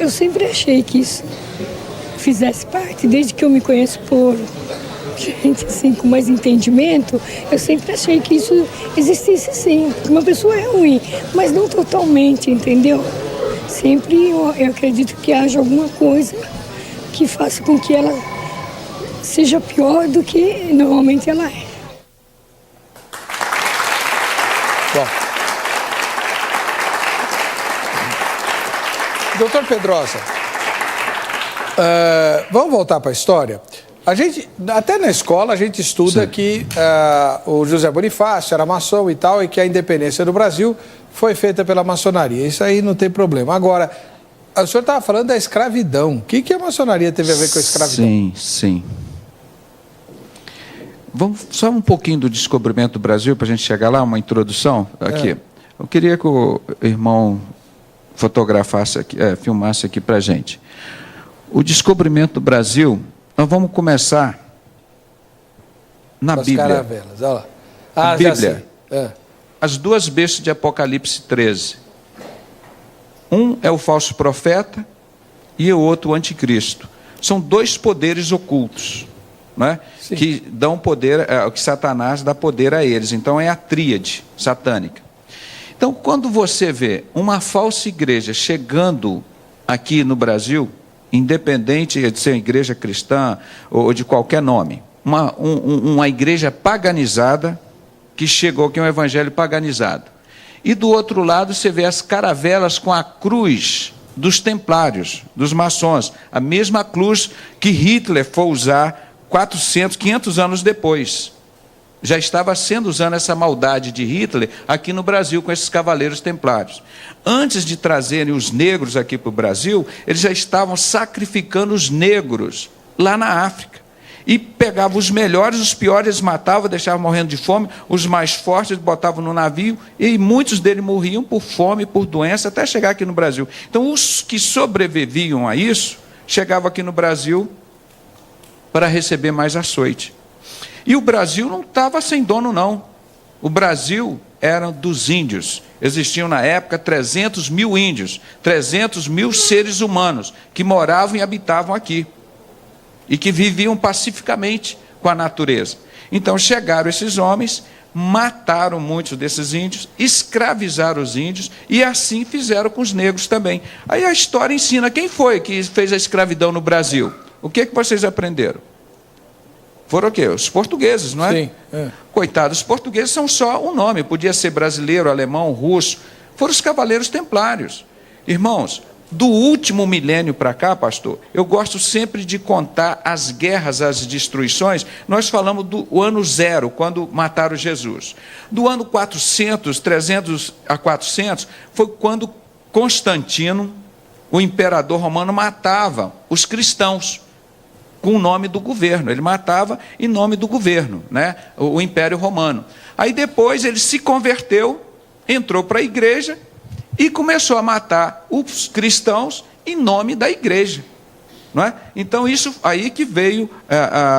Eu sempre achei que isso fizesse parte, desde que eu me conheço por gente assim com mais entendimento, eu sempre achei que isso existisse sim. Uma pessoa é ruim, mas não totalmente, entendeu? Sempre eu acredito que haja alguma coisa que faça com que ela seja pior do que normalmente ela é. Bom. Doutor Pedrosa, vamos voltar para a história? A gente, até na escola, a gente estuda que o José Bonifácio era maçom e tal, e que a independência do Brasil foi feita pela maçonaria. Isso aí não tem problema. Agora, o senhor estava falando da escravidão. O que a maçonaria teve a ver com a escravidão? Sim, sim. Vamos só um pouquinho do descobrimento do Brasil, para a gente chegar lá, uma introdução aqui. Eu queria que o irmão fotografasse aqui, filmasse aqui para a gente. O descobrimento do Brasil, nós vamos começar na As Bíblia. caravelas, olha lá. A Bíblia. Já As duas bestas de Apocalipse 13. Um é o falso profeta e o outro o anticristo. São dois poderes ocultos, né? Que dão poder, que Satanás dá poder a eles. Então é a tríade satânica. Então, quando você vê uma falsa igreja chegando aqui no Brasil, independente de ser igreja cristã ou de qualquer nome, uma igreja paganizada que chegou aqui, um evangelho paganizado. E do outro lado você vê as caravelas com a cruz dos templários, dos maçons, a mesma cruz que Hitler foi usar 500 anos depois. Já estava sendo usando essa maldade de Hitler aqui no Brasil com esses cavaleiros templários. Antes de trazerem os negros aqui para o Brasil, eles já estavam sacrificando os negros lá na África. E pegavam os melhores, os piores eles matavam, deixavam morrendo de fome, os mais fortes eles botavam no navio, e muitos deles morriam por fome, por doença, até chegar aqui no Brasil. Então, os que sobreviviam a isso, chegavam aqui no Brasil para receber mais açoite. E o Brasil não estava sem dono, não. O Brasil era dos índios. Existiam, na época, 300 mil índios, 300 mil seres humanos que moravam e habitavam aqui. E que viviam pacificamente com a natureza. Então, chegaram esses homens, mataram muitos desses índios, escravizaram os índios, e assim fizeram com os negros também. Aí a história ensina quem foi que fez a escravidão no Brasil. O que vocês aprenderam? Foram o quê? Os portugueses, não é? Sim. Coitados, os portugueses são só um nome, podia ser brasileiro, alemão, russo. Foram os cavaleiros templários. Irmãos, do último milênio para cá, pastor, eu gosto sempre de contar as guerras, as destruições. Nós falamos do ano 0, quando mataram Jesus. Do ano 400, 300 a 400, foi quando Constantino, o imperador romano, matava os cristãos com o nome do governo. Ele matava em nome do governo, né? O Império Romano. Aí depois ele se converteu, entrou para a igreja e começou a matar os cristãos em nome da igreja, não é? Então isso aí que veio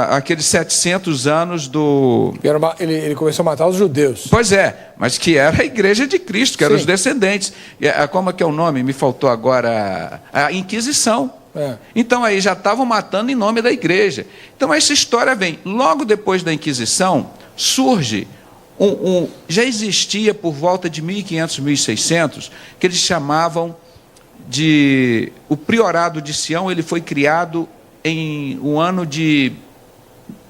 aqueles 700 anos do... Ele começou a matar os judeus. Pois é, mas que era a igreja de Cristo, que eram os descendentes. Como é que é o nome? Me faltou agora a Inquisição. Então aí já estavam matando em nome da igreja. Então essa história vem logo depois da Inquisição. Surge Já existia por volta de 1500, 1600, que eles chamavam de... O Priorado de Sião, ele foi criado em o ano de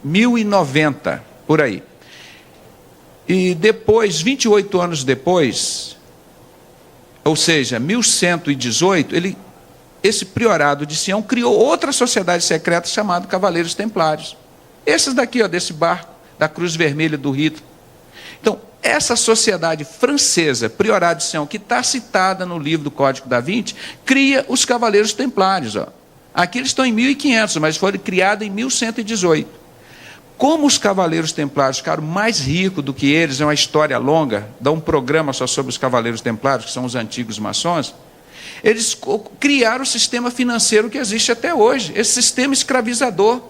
1090, por aí. E depois, 28 anos depois, ou seja, 1118, esse Priorado de Sião criou outra sociedade secreta chamada Cavaleiros Templários. Esses daqui, ó, desse barco, da Cruz Vermelha do Hitler. Então, essa sociedade francesa, Priorado de Sião, que está citada no livro do Código da Vinci, cria os Cavaleiros Templários. Ó. Aqui eles estão em 1500, mas foram criados em 1118. Como os Cavaleiros Templários ficaram mais ricos do que eles, é uma história longa, dá um programa só sobre os Cavaleiros Templários, que são os antigos maçons, eles criaram o sistema financeiro que existe até hoje, esse sistema escravizador,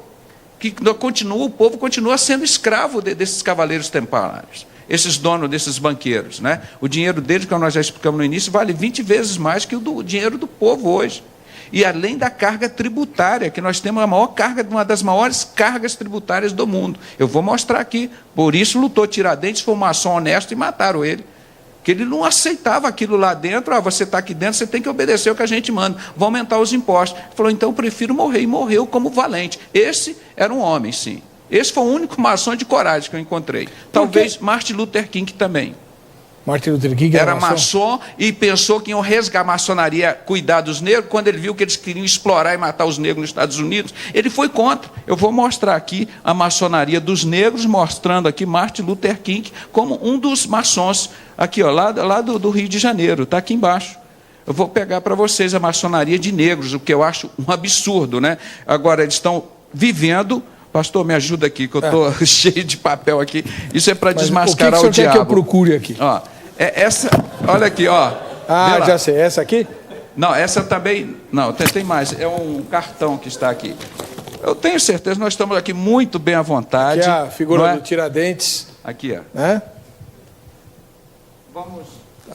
que continua, o povo continua sendo escravo desses Cavaleiros Templários. Esses donos desses banqueiros, né? O dinheiro deles, como nós já explicamos no início, vale 20 vezes mais que o dinheiro do povo hoje. E além da carga tributária, que nós temos a maior carga, uma das maiores cargas tributárias do mundo. Eu vou mostrar aqui. Por isso lutou Tiradentes, foi um maçom honesto e mataram ele. Que ele não aceitava aquilo lá dentro. Você está aqui dentro, você tem que obedecer o que a gente manda. Vão aumentar os impostos. Ele falou, então eu prefiro morrer. E morreu como valente. Esse era um homem, sim. Esse foi o único maçom de coragem que eu encontrei. Talvez Martin Luther King também. Martin Luther King era maçom e pensou que iam resgatar a maçonaria, cuidar dos negros. Quando ele viu que eles queriam explorar e matar os negros nos Estados Unidos, ele foi contra. Eu vou mostrar aqui a maçonaria dos negros, mostrando aqui Martin Luther King como um dos maçons, aqui, ó, lá do Rio de Janeiro, está aqui embaixo. Eu vou pegar para vocês a maçonaria de negros, o que eu acho um absurdo, né? Agora, eles estão vivendo... Pastor, me ajuda aqui, que eu estou cheio de papel aqui. Isso é para desmascarar o diabo. O que o senhor quer que eu procure aqui? Ó, essa, olha aqui, ó. Ah, já sei. Essa aqui? Não, essa também... Não, tem mais. É um cartão que está aqui. Eu tenho certeza, nós estamos aqui muito bem à vontade. Aqui é a figura do Tiradentes. Aqui, ó. Né? Vamos...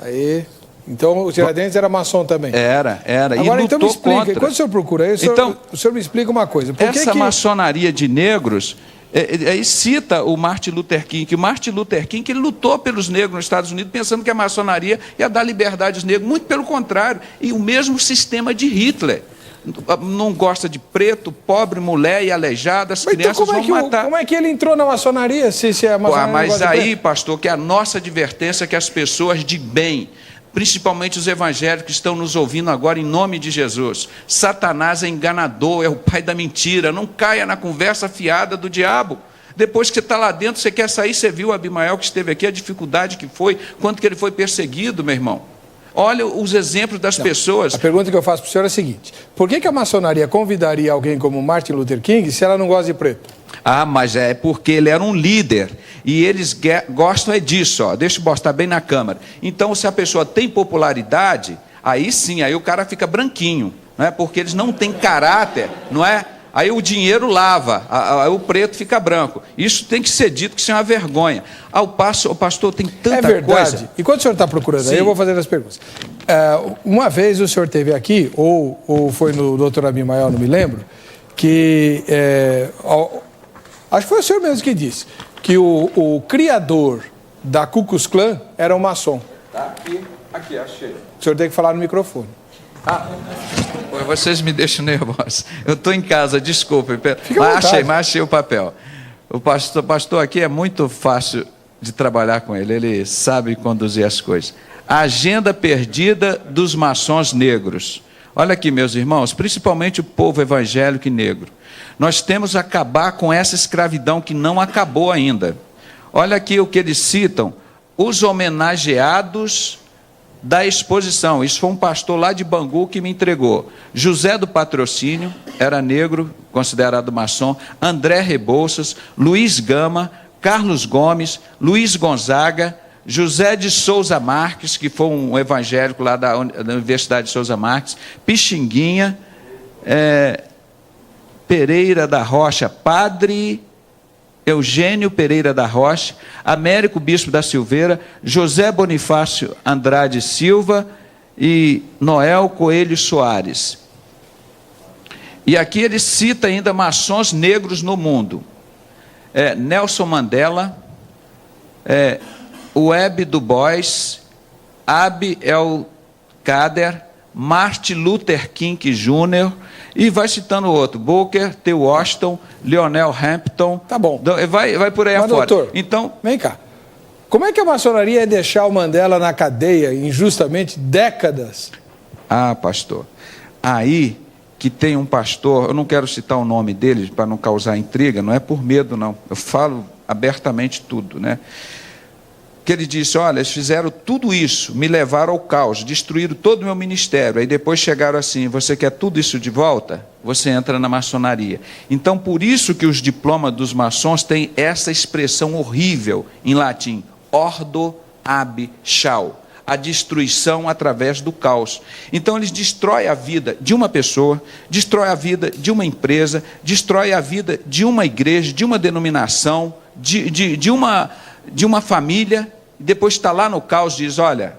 Aí... Então, o Tiradentes era maçom também? Era. Agora, e então me explica, contra. quando o senhor procura aí, o senhor me explica uma coisa. Essa maçonaria de negros, aí cita o Martin Luther King, que o Martin Luther King ele lutou pelos negros nos Estados Unidos, pensando que a maçonaria ia dar liberdade aos negros, muito pelo contrário, e o mesmo sistema de Hitler. Não gosta de preto, pobre, mulher e aleijada, as crianças vão matar. Como é que ele entrou na maçonaria, se a maçonaria mas aí, pastor, que é a nossa advertência, que as pessoas de bem, principalmente os evangélicos que estão nos ouvindo agora, em nome de Jesus. Satanás é enganador, é o pai da mentira. Não caia na conversa fiada do diabo. Depois que você está lá dentro, você quer sair, você viu o Abimael que esteve aqui, a dificuldade que foi, quanto que ele foi perseguido, meu irmão. Olha os exemplos das pessoas. A pergunta que eu faço para o senhor é a seguinte: por que a maçonaria convidaria alguém como Martin Luther King se ela não gosta de preto? Ah, mas é porque ele era um líder, e eles gostam disso, ó. Deixa eu mostrar bem na câmera. Então, se a pessoa tem popularidade, aí sim, aí o cara fica branquinho, não é? Porque eles não têm caráter, não é? Aí o dinheiro lava, aí o preto fica branco. Isso tem que ser dito, que isso é uma vergonha. O pastor tem tanta coisa... É verdade. E quando o senhor está procurando sim. Aí, eu vou fazer as perguntas. Uma vez o senhor esteve aqui, ou foi no Dr. Abimael, não me lembro, que... acho que foi o senhor mesmo que disse que o criador da Ku Klux Klan era um maçom. Tá aqui, achei. O senhor tem que falar no microfone. Vocês me deixam nervosos. Eu estou em casa, desculpe. Mas achei o papel. O pastor aqui é muito fácil de trabalhar com ele. Ele sabe conduzir as coisas. A agenda perdida dos maçons negros. Olha aqui, meus irmãos, principalmente o povo evangélico e negro. Nós temos que acabar com essa escravidão que não acabou ainda. Olha aqui o que eles citam. Os homenageados da exposição. Isso foi um pastor lá de Bangu que me entregou. José do Patrocínio, era negro, considerado maçom. André Rebouças, Luiz Gama, Carlos Gomes, Luiz Gonzaga, José de Souza Marques, que foi um evangélico lá da Universidade de Souza Marques, Pixinguinha, Pereira da Rocha, Padre Eugênio Pereira da Rocha, Américo Bispo da Silveira, José Bonifácio Andrade Silva e Noel Coelho Soares. E aqui ele cita ainda maçons negros no mundo. Nelson Mandela, Webb Du Bois, Abi El-Kader, Martin Luther King Jr., e vai citando outro, Booker T. Washington, Lionel Hampton. Tá bom. Vai por aí afora. Doutor, então, vem cá. Como é que a maçonaria ia deixar o Mandela na cadeia injustamente décadas? Ah, pastor, aí que tem um pastor, eu não quero citar o nome dele para não causar intriga, não é por medo não, eu falo abertamente tudo, né? Que ele disse, olha, eles fizeram tudo isso, me levaram ao caos, destruíram todo o meu ministério, aí depois chegaram assim, você quer tudo isso de volta? Você entra na maçonaria. Então, por isso que os diplomas dos maçons têm essa expressão horrível em latim, ordo ab chao, a destruição através do caos. Então, eles destroem a vida de uma pessoa, destroem a vida de uma empresa, destroem a vida de uma igreja, de uma denominação, de uma família. E depois está lá no caos e diz, olha,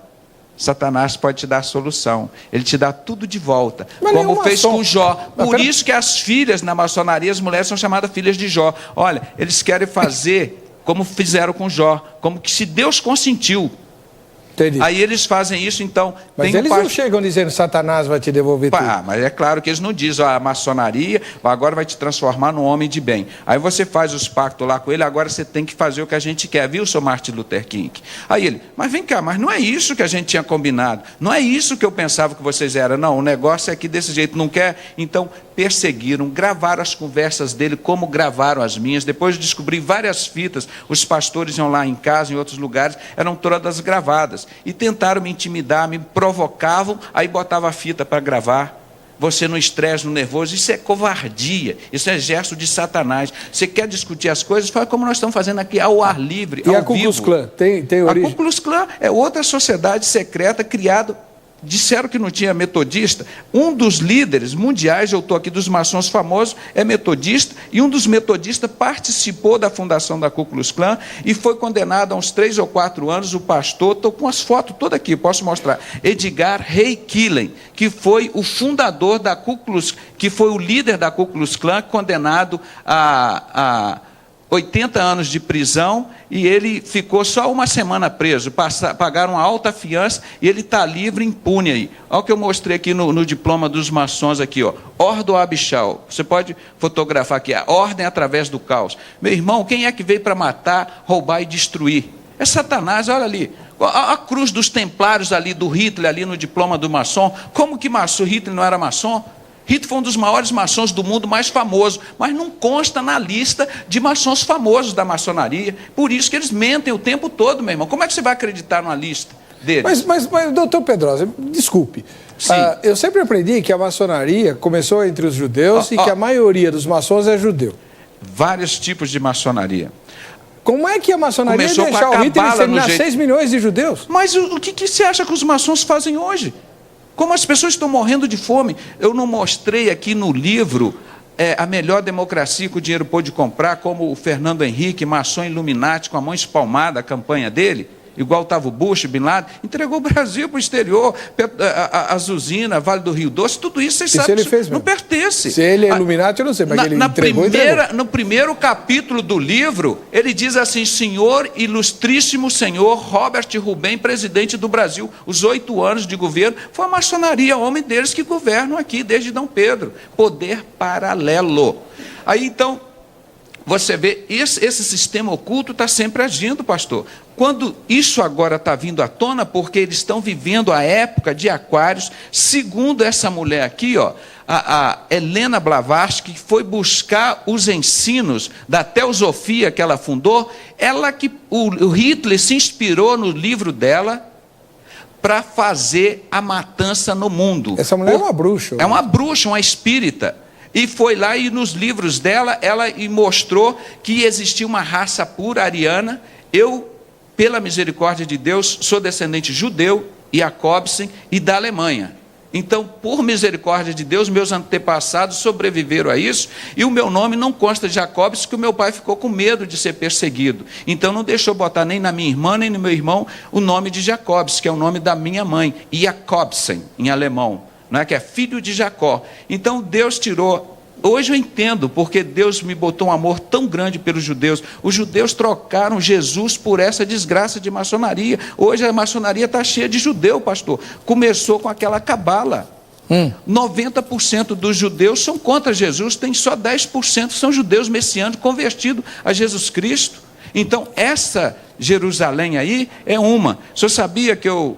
Satanás pode te dar a solução. Ele te dá tudo de volta, mas como fez com Jó. Por isso que as filhas na maçonaria, as mulheres são chamadas filhas de Jó. Olha, eles querem fazer como fizeram com Jó, como que se Deus consentiu. Entendi. Aí eles fazem isso, então... Mas eles não chegam dizendo, Satanás vai te devolver tudo. Ah, mas é claro que eles não dizem, a maçonaria agora vai te transformar num homem de bem. Aí você faz os pactos lá com ele, agora você tem que fazer o que a gente quer, viu, seu Martin Luther King? Aí ele, mas vem cá, mas não é isso que a gente tinha combinado, não é isso que eu pensava que vocês eram, não, o negócio é aqui desse jeito, não quer? Então, perseguiram, gravaram as conversas dele, como gravaram as minhas, depois de descobrir várias fitas, os pastores iam lá em casa, em outros lugares, eram todas gravadas. E tentaram me intimidar, me provocavam, aí botava a fita para gravar. Você no estresse, no nervoso, isso é covardia, isso é exército de Satanás. Você quer discutir as coisas, fala como nós estamos fazendo aqui, ao ar livre, ao vivo. E a Ku Klux Klan tem origem? A Ku Klux Klan é outra sociedade secreta criada. Disseram que não tinha metodista. Um dos líderes mundiais, eu estou aqui dos maçons famosos, é metodista, e um dos metodistas participou da fundação da Ku Klux Klan e foi condenado a uns 3 ou 4 anos, o pastor, estou com as fotos todas aqui, posso mostrar, Edgar Ray Killen, que foi o fundador da Ku Klux, que foi o líder da Ku Klux Klan, condenado a 80 anos de prisão, e ele ficou só uma semana preso, pagaram uma alta fiança, e ele está livre, impune aí. Olha o que eu mostrei aqui no diploma dos maçons, aqui, ó, Ordo ab chao. Você pode fotografar aqui, a ordem através do caos. Meu irmão, quem é que veio para matar, roubar e destruir? É Satanás, olha ali. A cruz dos templários ali, do Hitler, ali no diploma do maçom. Como que Hitler não era maçom? Hitler foi um dos maiores maçons do mundo, mais famoso, mas não consta na lista de maçons famosos da maçonaria. Por isso que eles mentem o tempo todo, meu irmão. Como é que você vai acreditar numa lista deles? Mas doutor Pedrosa, desculpe. Eu sempre aprendi que a maçonaria começou entre os judeus e que a maioria dos maçons é judeu. Vários tipos de maçonaria. Como é que a maçonaria ia deixar o Hitler exterminar 6 milhões de judeus? Mas o que você acha que os maçons fazem hoje? Como as pessoas estão morrendo de fome. Eu não mostrei aqui no livro a melhor democracia que o dinheiro pôde comprar, como o Fernando Henrique, maçom Illuminati, com a mão espalmada, a campanha dele, igual estava o Bush, Bin Laden, entregou o Brasil para o exterior, as usinas, Vale do Rio Doce, tudo isso, vocês sabem, não pertence. Se ele é Illuminati, eu não sei, mas ele entregou. No primeiro capítulo do livro, ele diz assim, senhor, ilustríssimo senhor Robert Rubem, presidente do Brasil, os 8 anos de governo, foi a maçonaria, homem deles que governam aqui desde Dom Pedro, poder paralelo. Aí então, você vê, esse sistema oculto está sempre agindo, pastor. Quando isso agora está vindo à tona, porque eles estão vivendo a época de Aquários, segundo essa mulher aqui, ó, a Helena Blavatsky, que foi buscar os ensinos da teosofia que ela fundou, o Hitler se inspirou no livro dela para fazer a matança no mundo. Essa mulher é uma bruxa. É uma bruxa, uma espírita. E foi lá e nos livros dela, ela mostrou que existia uma raça pura ariana. Eu, pela misericórdia de Deus, sou descendente judeu, Jacobsen e da Alemanha. Então, por misericórdia de Deus, meus antepassados sobreviveram a isso, e o meu nome não consta de Jacobsen, porque o meu pai ficou com medo de ser perseguido. Então, não deixou botar nem na minha irmã, nem no meu irmão, o nome de Jacobsen, que é o nome da minha mãe, Jacobsen, em alemão. Não é, que é filho de Jacó. Então Deus tirou hoje eu entendo porque Deus me botou um amor tão grande pelos judeus. Os judeus trocaram Jesus por essa desgraça de maçonaria. Hoje a maçonaria está cheia de judeu, pastor. Começou com aquela cabala. 90% dos judeus são contra Jesus, tem só 10% são judeus messiânicos convertidos a Jesus Cristo. Então, essa Jerusalém aí é uma. O senhor sabia que eu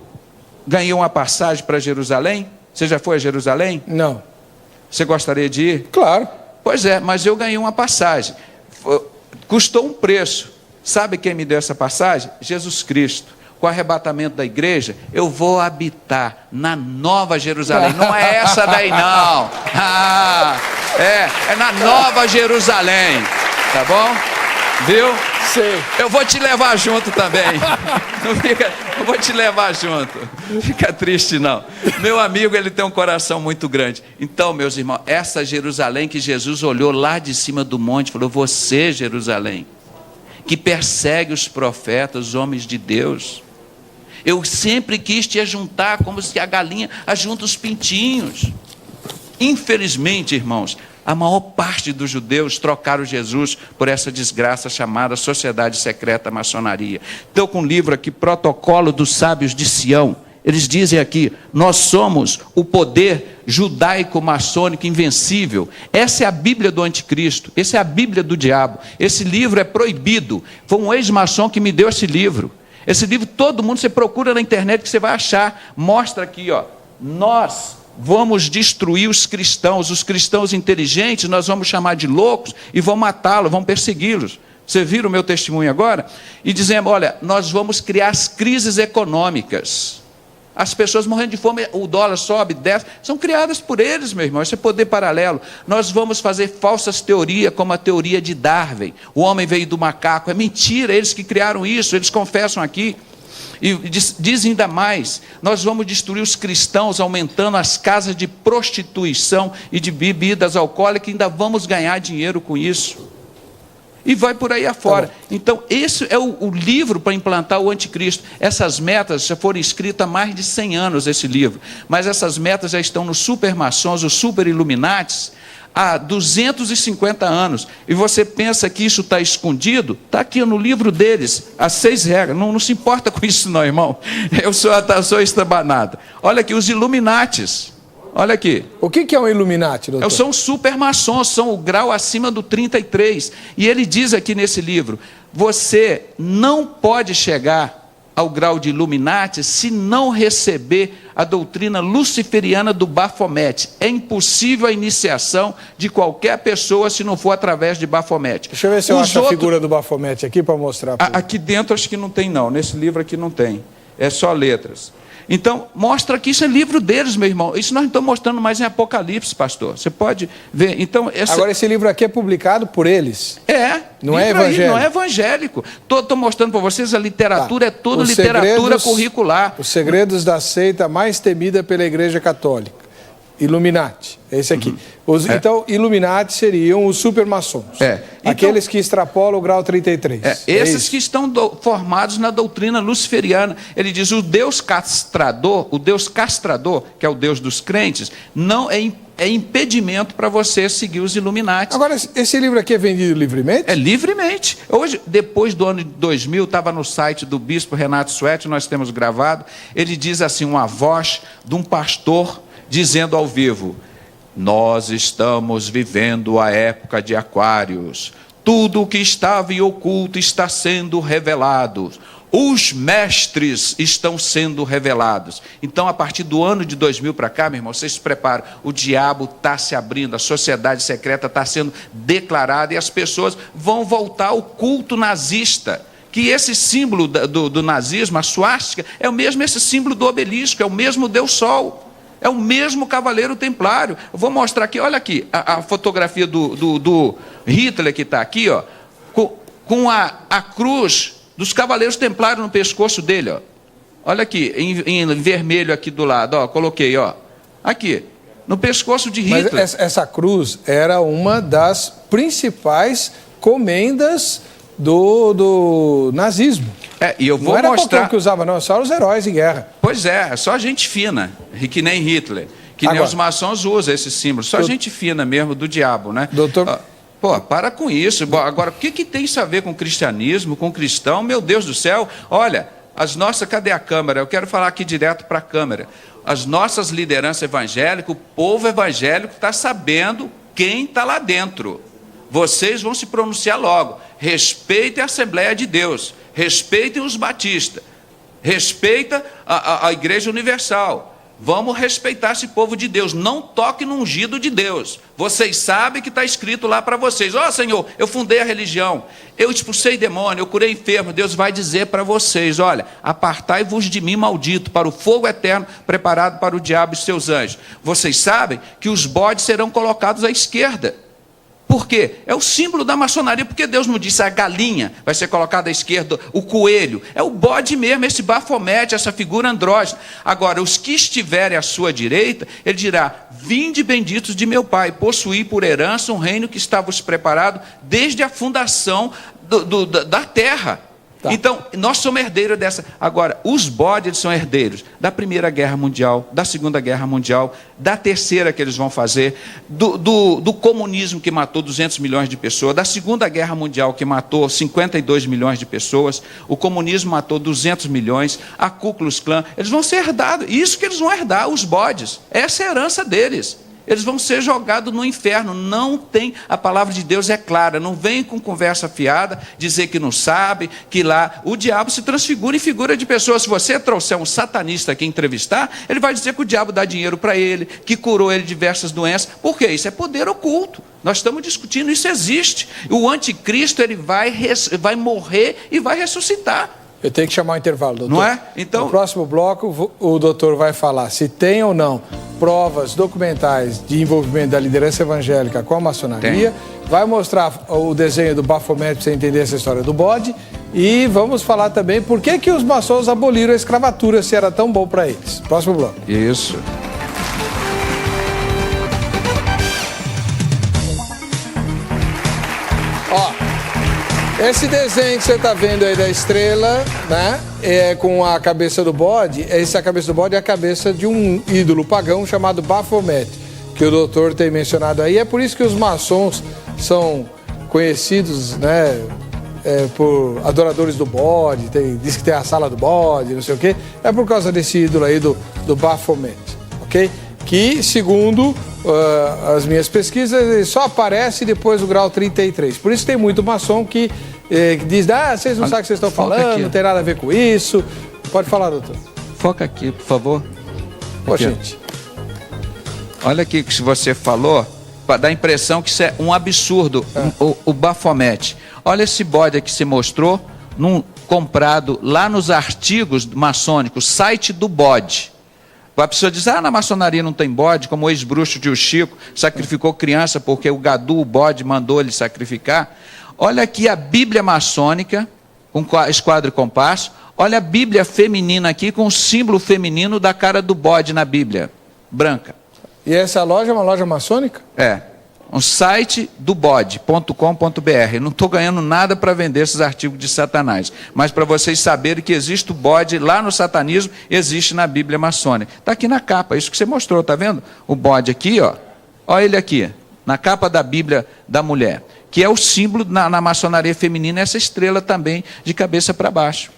ganhei uma passagem para Jerusalém? Você já foi a Jerusalém? Não. Você gostaria de ir? Claro. Pois é, mas eu ganhei uma passagem. Custou um preço. Sabe quem me deu essa passagem? Jesus Cristo. Com o arrebatamento da igreja, eu vou habitar na Nova Jerusalém. Não é essa daí, não. É na Nova Jerusalém. Tá bom? Viu? Sei. Eu vou te levar junto também. Eu vou te levar junto. Não fica triste, não. Meu amigo, ele tem um coração muito grande. Então, meus irmãos, essa Jerusalém que Jesus olhou lá de cima do monte e falou: você, Jerusalém, que persegue os profetas, os homens de Deus, eu sempre quis te ajuntar como se a galinha ajunta os pintinhos. Infelizmente, irmãos, a maior parte dos judeus trocaram Jesus por essa desgraça chamada sociedade secreta maçonaria. Estou com um livro aqui, Protocolo dos Sábios de Sião. Eles dizem aqui: nós somos o poder judaico-maçônico invencível. Essa é a Bíblia do anticristo, essa é a Bíblia do diabo. Esse livro é proibido. Foi um ex-maçom que me deu esse livro. Esse livro todo mundo, você procura na internet que você vai achar. Mostra aqui, ó, nós vamos destruir os cristãos inteligentes nós vamos chamar de loucos e vamos matá-los, vamos persegui-los. Você viu o meu testemunho agora? E dizemos: olha, nós vamos criar as crises econômicas. As pessoas morrendo de fome, o dólar sobe, desce, são criadas por eles, meu irmão, isso é poder paralelo. Nós vamos fazer falsas teorias, como a teoria de Darwin, o homem veio do macaco, é mentira, eles que criaram isso, eles confessam aqui. E dizem ainda mais: nós vamos destruir os cristãos, aumentando as casas de prostituição e de bebidas alcoólicas, e ainda vamos ganhar dinheiro com isso. E vai por aí afora. Tá. Então, esse é o livro para implantar o anticristo. Essas metas já foram escritas há mais de 100 anos, esse livro. Mas essas metas já estão nos supermaçons, os super iluminatis, há 250 anos. E você pensa que isso está escondido? Está aqui no livro deles, as 6 regras. Não se importa com isso não, irmão. Eu sou estabanado. Olha aqui, os iluminatis. Olha aqui. O que é um Illuminati, doutor? São supermaçons, são o grau acima do 33. E ele diz aqui nesse livro: você não pode chegar ao grau de Illuminati se não receber a doutrina luciferiana do Baphomet. É impossível a iniciação de qualquer pessoa se não for através de Baphomet. Deixa eu ver se eu acho a figura do Baphomet aqui para mostrar. Aqui dentro acho que não tem não, nesse livro aqui não tem. É só letras. Então, mostra que isso é livro deles, meu irmão. Isso nós não estamos mostrando mais em Apocalipse, pastor. Você pode ver. Então, agora, esse livro aqui é publicado por eles? Não é evangélico. Não é evangélico. Estou mostrando para vocês, a literatura é toda literatura curricular. Os segredos da seita mais temida pela Igreja Católica. Illuminati, esse aqui. Então, Illuminati seriam os supermaçons. Aqueles que extrapolam o grau 33. Esses que estão formados na doutrina luciferiana. Ele diz: o Deus castrador, que é o Deus dos crentes, não é impedimento para você seguir os Illuminati. Agora, esse livro aqui é vendido livremente? É livremente. Hoje, depois do ano de 2000, estava no site do bispo Renato Suete, nós temos gravado, ele diz assim, uma voz de um pastor dizendo ao vivo: nós estamos vivendo a época de Aquários. Tudo o que estava em oculto está sendo revelado. Os mestres estão sendo revelados. Então, a partir do ano de 2000 para cá, meu irmão, vocês se preparam. O diabo está se abrindo, a sociedade secreta está sendo declarada e as pessoas vão voltar ao culto nazista. Que esse símbolo do nazismo, a suástica, é o mesmo esse símbolo do obelisco, é o mesmo Deus Sol. É o mesmo Cavaleiro Templário. Eu vou mostrar aqui, olha aqui, a fotografia do Hitler que está aqui, ó, com a cruz dos Cavaleiros Templários no pescoço dele. Ó. Olha aqui, em vermelho aqui do lado, ó, coloquei, ó, aqui, no pescoço de Hitler. Mas essa cruz era uma das principais comendas do nazismo. E eu vou não era mostrar qualquer que usava, não, só os heróis em guerra. Pois é só gente fina, que nem Hitler, Que nem os maçons usam esse símbolo. Só gente fina mesmo do diabo, né? Doutor... Pô, para com isso. Agora, o que tem isso a ver com cristianismo, com cristão? Meu Deus do céu. Olha, cadê a câmera? Eu quero falar aqui direto para a câmera. As nossas lideranças evangélicas, o povo evangélico está sabendo quem está lá dentro. Vocês vão se pronunciar logo. Respeitem a Assembleia de Deus. Respeitem os batistas. Respeita a Igreja Universal. Vamos respeitar esse povo de Deus. Não toque no ungido de Deus. Vocês sabem que está escrito lá para vocês. Ó, Senhor, eu fundei a religião. Eu expulsei demônio, eu curei enfermo. Deus vai dizer para vocês, olha, apartai-vos de mim, maldito, para o fogo eterno preparado para o diabo e seus anjos. Vocês sabem que os bodes serão colocados à esquerda. Por quê? É o símbolo da maçonaria, porque Deus não disse a galinha vai ser colocada à esquerda, o coelho. É o bode mesmo, esse Bafomete, essa figura andrógena. Agora, os que estiverem à sua direita, ele dirá, vinde benditos de meu Pai, possuí por herança um reino que estava preparado desde a fundação da terra. Tá. Então, nós somos herdeiros dessa. Agora, os bodes eles são herdeiros da Primeira Guerra Mundial, da Segunda Guerra Mundial, da Terceira que eles vão fazer, do comunismo que matou 200 milhões de pessoas, da Segunda Guerra Mundial que matou 52 milhões de pessoas, o comunismo matou 200 milhões, a Ku Klux Klan, eles vão ser herdados. Isso que eles vão herdar, os bodes. Essa é a herança deles. Eles vão ser jogados no inferno. Não tem, a palavra de Deus é clara. Não vem com conversa fiada, dizer que não sabe, que lá o diabo se transfigura em figura de pessoas. Se você trouxer um satanista aqui entrevistar, ele vai dizer que o diabo dá dinheiro para ele, que curou ele de diversas doenças. Por quê? Isso é poder oculto. Nós estamos discutindo, isso existe. O anticristo ele vai morrer e vai ressuscitar. Eu tenho que chamar o intervalo, doutor. Não é? Então, no próximo bloco, o doutor vai falar se tem ou não provas documentais de envolvimento da liderança evangélica com a maçonaria. Tem. Vai mostrar o desenho do Bafomete para você entender essa história do bode. E vamos falar também por que os maçons aboliram a escravatura, se era tão bom para eles. Próximo bloco. Isso. Esse desenho que você está vendo aí da estrela, né, com a cabeça do bode, essa cabeça do bode é a cabeça de um ídolo pagão chamado Bafomete, que o doutor tem mencionado aí. É por isso que os maçons são conhecidos, né, por adoradores do bode, diz que tem a sala do bode, não sei o quê. É por causa desse ídolo aí do Bafomete, ok? Que, segundo as minhas pesquisas, ele só aparece depois do grau 33. Por isso tem muito maçom que diz, vocês não sabem o que vocês estão falando, não tem nada a ver com isso. Pode falar, doutor. Foca aqui, por favor. Pô, gente. Olha aqui que você falou, dá a impressão que isso é um absurdo, o Bafomete. Olha esse bode aqui que você mostrou, comprado lá nos artigos maçônicos, site do bode. A pessoa diz, na maçonaria não tem bode, como o ex-bruxo tio Chico sacrificou criança porque o Gadu, o bode, mandou ele sacrificar. Olha aqui a Bíblia maçônica, com esquadro e compasso. Olha a Bíblia feminina aqui, com o símbolo feminino da cara do bode na Bíblia, branca. E essa loja é uma loja maçônica? É. Um site do bode.com.br. Não estou ganhando nada para vender esses artigos de Satanás. Mas para vocês saberem que existe o bode lá no satanismo, existe na Bíblia maçônica. Está aqui na capa, isso que você mostrou, está vendo? O bode aqui, ó. Olha ele aqui, na capa da Bíblia da mulher. Que é o símbolo na maçonaria feminina, essa estrela também de cabeça para baixo.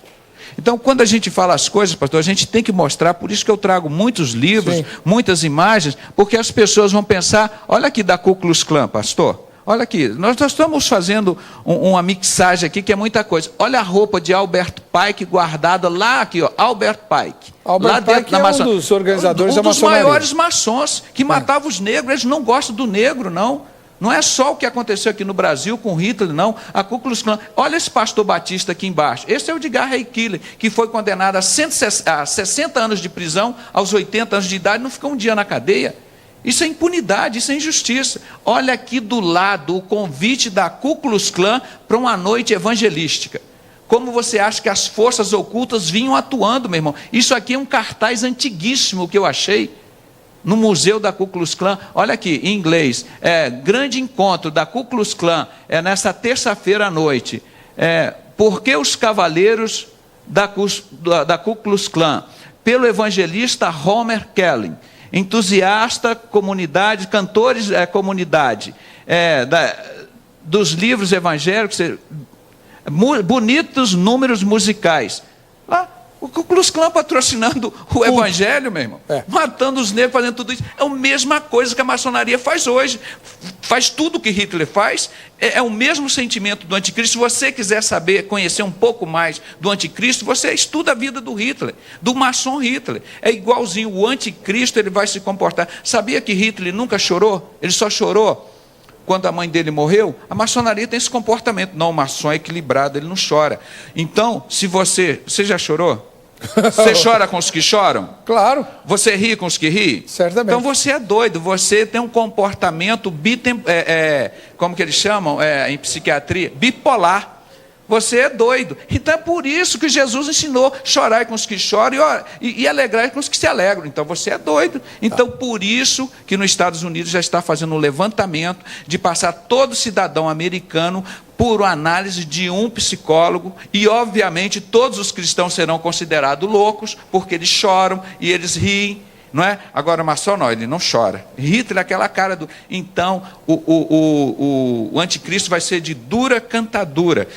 Então, quando a gente fala as coisas, pastor, a gente tem que mostrar, por isso que eu trago muitos livros, sim, muitas imagens, porque as pessoas vão pensar, olha aqui da Ku Klux Klan, pastor, olha aqui, nós estamos fazendo uma mixagem aqui que é muita coisa. Olha a roupa de Albert Pike guardada lá aqui, ó, Albert Pike. Albert lá dentro Pike da um dos organizadores da maçonaria. Um dos maiores maçons, que matava os negros, eles não gostam do negro, não. Não é só o que aconteceu aqui no Brasil com Hitler, não. A Ku Klux Klan. Olha esse pastor batista aqui embaixo. Esse é o Edgar Ray Killer, que foi condenado a 60 anos de prisão, aos 80 anos de idade, não ficou um dia na cadeia. Isso é impunidade, isso é injustiça. Olha aqui do lado o convite da Ku Klux Klan para uma noite evangelística. Como você acha que as forças ocultas vinham atuando, meu irmão? Isso aqui é um cartaz antiguíssimo que eu achei no museu da Ku Klux Klan. Olha aqui, em inglês, grande encontro da Ku Klux Klan, nessa terça-feira à noite. Por que os cavaleiros da Ku Klux Klan? Pelo evangelista Homer Kelly. entusiasta, comunidade, cantores, comunidade, dos livros evangélicos, bonitos números musicais. O Ku Klux Klan patrocinando o evangelho, meu irmão, matando os negros, fazendo tudo isso. É a mesma coisa que a maçonaria faz hoje. Faz tudo o que Hitler faz. É o mesmo sentimento do anticristo. Se você quiser saber, conhecer um pouco mais do anticristo, você estuda a vida do Hitler, do maçom Hitler. É igualzinho. O anticristo, ele vai se comportar. Sabia que Hitler nunca chorou? Ele só chorou quando a mãe dele morreu. A maçonaria tem esse comportamento. Não, o maçom é equilibrado, ele não chora. Então, se você já chorou? Você chora com os que choram? Claro. Você ri com os que ri? Certamente. Então você é doido, você tem um comportamento como que eles chamam em psiquiatria? Bipolar. Você é doido. Então é por isso que Jesus ensinou: chorar com os que choram e alegrar com os que se alegram. Então você é doido. Então por isso que nos Estados Unidos já está fazendo um levantamento de passar todo cidadão americano por análise de um psicólogo, e obviamente todos os cristãos serão considerados loucos, porque eles choram e eles riem, não é? Agora o maçom não, ele não chora. Hitler é aquela cara do... Então o anticristo vai ser de dura cantadura,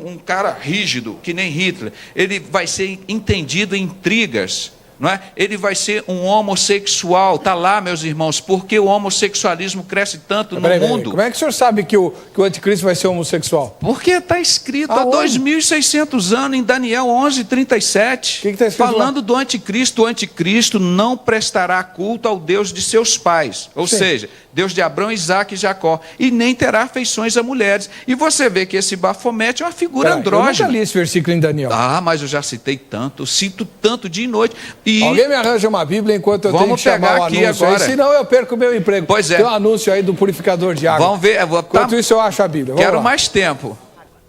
um cara rígido, que nem Hitler. Ele vai ser entendido em intrigas, não é? Ele vai ser um homossexual. Está lá, meus irmãos, porque o homossexualismo cresce tanto no mundo. Como é que o senhor sabe que o anticristo vai ser homossexual? Porque está escrito há 2.600 anos em Daniel 11:37, que tá escrito falando do anticristo. O anticristo não prestará culto ao Deus de seus pais, ou seja, Deus de Abraão, Isaac e Jacó, e nem terá afeições a mulheres. E você vê que esse Bafomete é uma figura andrógena. Eu nunca li esse versículo em Daniel. Mas eu já citei tanto, cito tanto dia e noite. Alguém me arranja uma Bíblia enquanto eu tenho que chamar o anúncio aí, senão eu perco o meu emprego. Pois é. Tem um anúncio aí do purificador de água. Vamos ver. Enquanto isso eu acho a Bíblia. Quero mais tempo.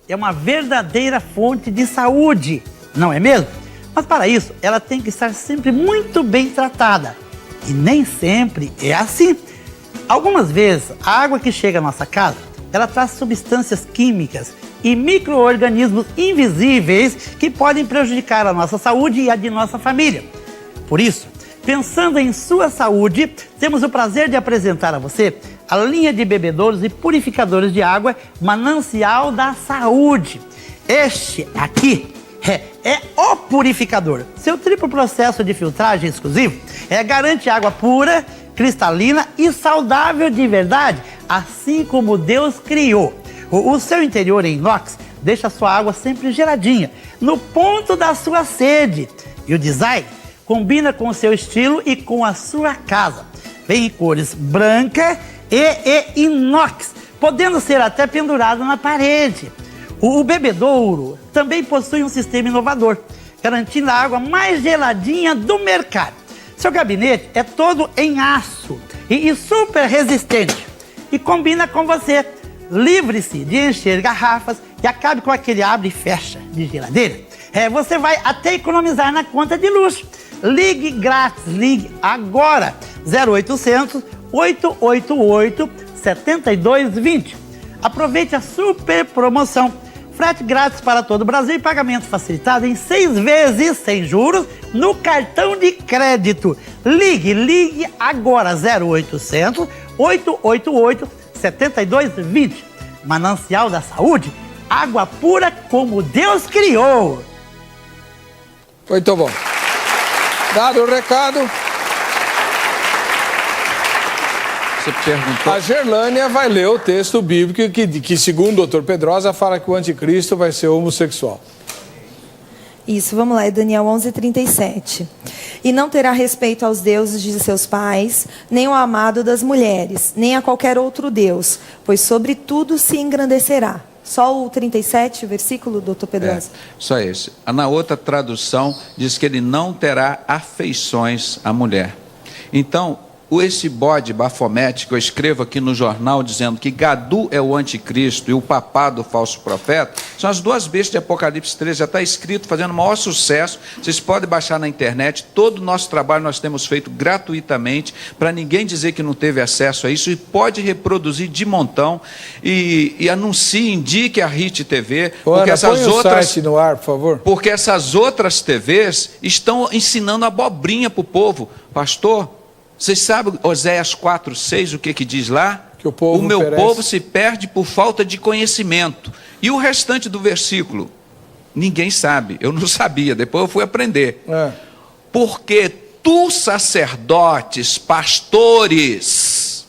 É uma verdadeira fonte de saúde, não é mesmo? Mas para isso, ela tem que estar sempre muito bem tratada. E nem sempre é assim. Algumas vezes, a água que chega à nossa casa, ela traz substâncias químicas e micro-organismos invisíveis que podem prejudicar a nossa saúde e a de nossa família. Por isso, pensando em sua saúde, temos o prazer de apresentar a você a linha de bebedouros e purificadores de água Manancial da Saúde. Este aqui é o purificador. Seu triplo processo de filtragem exclusivo garante água pura, cristalina e saudável de verdade, assim como Deus criou. O seu interior em inox deixa a sua água sempre geladinha, no ponto da sua sede. E o design combina com o seu estilo e com a sua casa. Vem em cores branca e inox, podendo ser até pendurado na parede. O bebedouro também possui um sistema inovador, garantindo a água mais geladinha do mercado. Seu gabinete é todo em aço e super resistente e combina com você. Livre-se de encher garrafas e acabe com aquele abre e fecha de geladeira. Você vai até economizar na conta de luz. Ligue grátis, ligue agora, 0800 888 7220. Aproveite a super promoção. Frete grátis para todo o Brasil e pagamento facilitado em 6 vezes sem juros no cartão de crédito. Ligue agora, 0800 888 7220. Manancial da Saúde, água pura como Deus criou. Muito bom. Dado o recado. Você perguntou. A Gerlânia vai ler o texto bíblico que segundo o Dr. Pedrosa, fala que o anticristo vai ser homossexual. Isso, vamos lá, é Daniel 11:37. E não terá respeito aos deuses de seus pais, nem ao amado das mulheres, nem a qualquer outro deus, pois sobre tudo se engrandecerá. Só o 37, versículo, doutor Pedrosa? Só esse. Na outra tradução, diz que ele não terá afeições à mulher. Então, esse bode Bafomete que eu escrevo aqui no jornal dizendo que Gadu é o anticristo e o papado o falso profeta, são as duas bestas de Apocalipse 13, já está escrito, fazendo maior sucesso. Vocês podem baixar na internet. Todo o nosso trabalho nós temos feito gratuitamente, para ninguém dizer que não teve acesso a isso, e pode reproduzir de montão, e anuncie, indique a RIT TV, porque essas outras, site no ar, por favor. Porque essas outras TVs estão ensinando abobrinha para o povo. Pastor, Vocês sabem, Oséias 4:6, o que diz lá? Que o meu povo se perde por falta de conhecimento. E o restante do versículo? Ninguém sabe, eu não sabia, depois eu fui aprender. Porque tu, sacerdotes, pastores,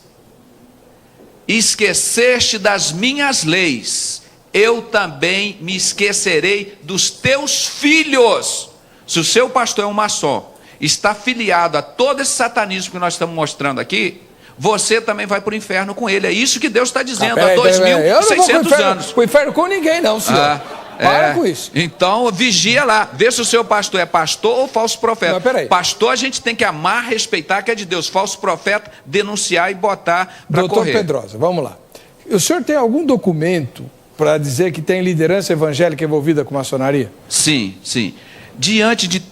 esqueceste das minhas leis, eu também me esquecerei dos teus filhos. Se o seu pastor é um maçom, está filiado a todo esse satanismo que nós estamos mostrando aqui, você também vai para o inferno com ele. É isso que Deus está dizendo há 2.600 anos. Para o inferno com ninguém não, senhor. Para com isso. Então, vigia lá. Vê se o seu pastor é pastor ou falso profeta. Não, peraí. Pastor a gente tem que amar, respeitar, que é de Deus. Falso profeta, denunciar e botar para correr. Doutor Pedrosa, vamos lá. O senhor tem algum documento para dizer que tem liderança evangélica envolvida com maçonaria? Sim, sim. Diante de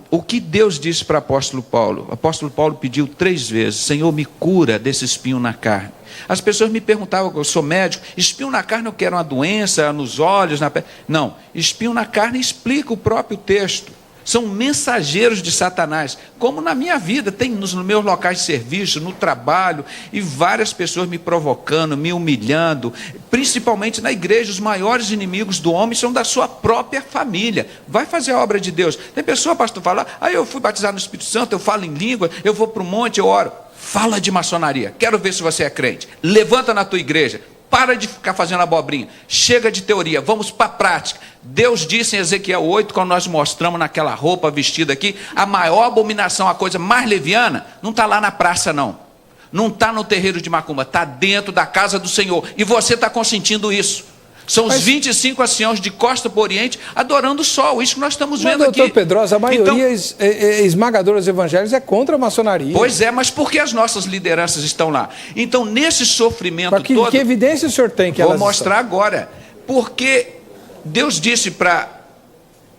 o que Deus disse para o apóstolo Paulo pediu 3 vezes: Senhor, me cura desse espinho na carne. As pessoas me perguntavam, eu sou médico, espinho na carne eu quero uma doença nos olhos, na pele. Não, espinho na carne explica o próprio texto. São mensageiros de Satanás, como na minha vida, tem nos meus locais de serviço, no trabalho, e várias pessoas me provocando, me humilhando, principalmente na igreja. Os maiores inimigos do homem são da sua própria família. Vai fazer a obra de Deus. Tem pessoa, pastor, fala, eu fui batizado no Espírito Santo, eu falo em língua, eu vou para o monte, eu oro. Fala de maçonaria, quero ver se você é crente. Levanta na tua igreja. Para de ficar fazendo abobrinha. Chega de teoria, vamos para a prática. Deus disse em Ezequiel 8, quando nós mostramos naquela roupa vestida aqui, a maior abominação, a coisa mais leviana, não está lá na praça não. Não está no terreiro de macumba, está dentro da casa do Senhor. E você está consentindo isso. São os 25 anciãos de costa para o oriente adorando o sol. Isso que nós estamos vendo aqui. Doutor Pedrosa, a maioria esmagadora dos evangélicos é contra a maçonaria. Pois é, mas por que as nossas lideranças estão lá? Então, nesse sofrimento todo... Que evidência o senhor tem que elas estão? Vou mostrar agora. Porque Deus disse para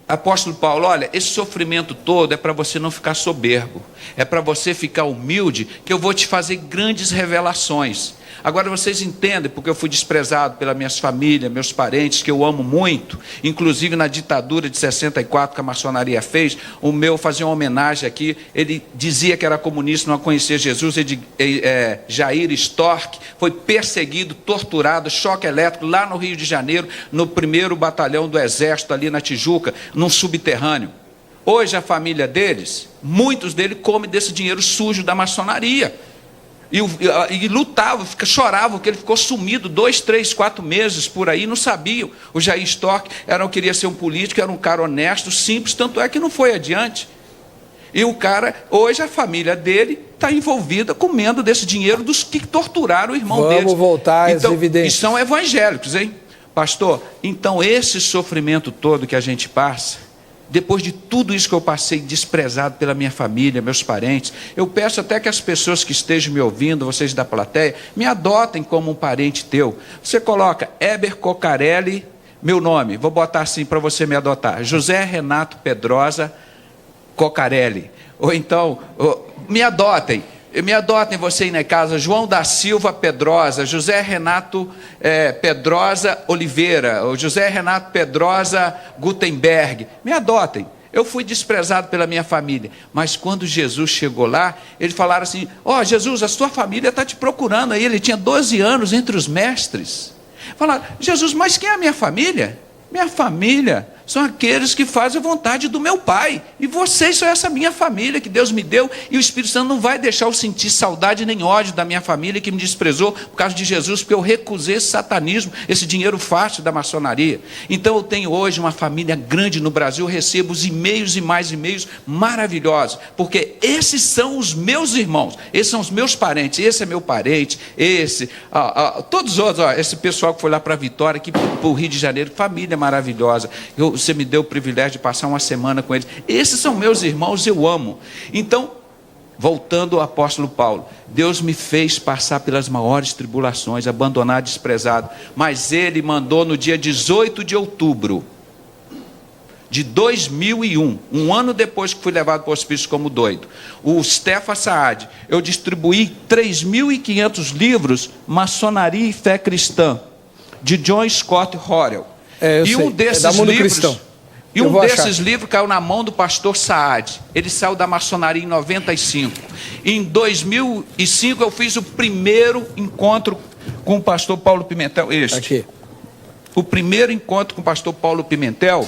apóstolo Paulo, olha, esse sofrimento todo é para você não ficar soberbo. É para você ficar humilde, que eu vou te fazer grandes revelações. Agora vocês entendem porque eu fui desprezado pela minha família, meus parentes, que eu amo muito, inclusive na ditadura de 64 que a maçonaria fez, o meu fazia uma homenagem aqui, ele dizia que era comunista, não conhecia Jesus, Jair Storck, foi perseguido, torturado, choque elétrico, lá no Rio de Janeiro, no 1º Batalhão do Exército, ali na Tijuca, num subterrâneo. Hoje a família deles, muitos deles comem desse dinheiro sujo da maçonaria. E lutavam, choravam, que ele ficou sumido 2, 3, 4 meses por aí, não sabiam. O Jair Storck queria ser um político, era um cara honesto, simples, tanto é que não foi adiante. E o cara, hoje a família dele está envolvida comendo desse dinheiro dos que torturaram o irmão deles. Vamos voltar às evidências. E são evangélicos, hein? Pastor, então esse sofrimento todo que a gente passa, depois de tudo isso que eu passei, desprezado pela minha família, meus parentes, eu peço até que as pessoas que estejam me ouvindo, vocês da plateia, me adotem como um parente teu. Você coloca Heber Cocarelli, meu nome, vou botar assim para você me adotar, José Renato Pedrosa Cocarelli. Ou então, me adotem você aí na casa, João da Silva Pedrosa, José Renato Pedrosa Oliveira, ou José Renato Pedrosa Gutenberg, me adotem. Eu fui desprezado pela minha família, mas quando Jesus chegou lá, eles falaram assim, Jesus, a sua família está te procurando aí. Ele tinha 12 anos entre os mestres. Falaram, Jesus, mas quem é a minha família? Minha família são aqueles que fazem a vontade do meu Pai. E vocês são essa minha família que Deus me deu. E o Espírito Santo não vai deixar eu sentir saudade nem ódio da minha família que me desprezou por causa de Jesus, porque eu recusei esse satanismo, esse dinheiro fácil da maçonaria. Então eu tenho hoje uma família grande no Brasil, eu recebo os e-mails e mais e-mails maravilhosos, porque esses são os meus irmãos, esses são os meus parentes, esse é meu parente, todos os outros, esse pessoal que foi lá para Vitória, aqui para o Rio de Janeiro, família maravilhosa. Você me deu o privilégio de passar uma semana com eles. Esses são meus irmãos, eu amo. Então, voltando ao apóstolo Paulo, Deus me fez passar pelas maiores tribulações, abandonar, desprezado, mas ele mandou no dia 18 de outubro de 2001, um ano depois que fui levado para o hospício como doido, o Stefan Saad, eu distribuí 3.500 livros, Maçonaria e Fé Cristã, de John Scott Horrell. E um desses livros E um desses livros caiu na mão do pastor Saad. Ele saiu da maçonaria em 95. Em 2005 eu fiz o primeiro encontro com o pastor Paulo Pimentel. Aqui. O primeiro encontro com o pastor Paulo Pimentel,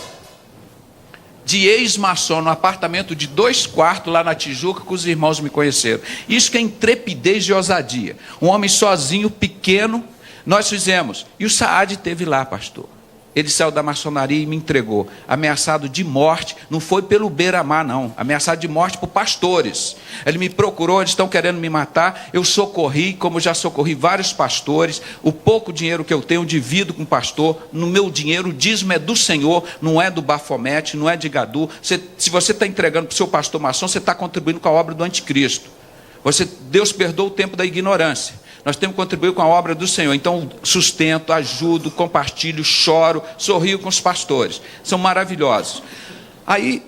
de ex-maçom, no apartamento de 2 quartos lá na Tijuca, que os irmãos me conheceram. Isso que é intrepidez e ousadia. Um homem sozinho, pequeno, nós fizemos. E o Saad esteve lá, pastor. Ele saiu da maçonaria e me entregou, ameaçado de morte. Não foi pelo beira-mar, não. Ameaçado de morte por pastores. Ele me procurou, eles estão querendo me matar. Eu socorri, como já socorri vários pastores. O pouco dinheiro que eu tenho, divido com o pastor. No meu dinheiro, o dízimo é do Senhor, não é do Bafomete, não é de Gadu. Se você está entregando para o seu pastor maçom, você está contribuindo com a obra do anticristo. Deus perdoa o tempo da ignorância. Nós temos que contribuir com a obra do Senhor. Então, sustento, ajudo, compartilho, choro, sorrio com os pastores. São maravilhosos. Aí,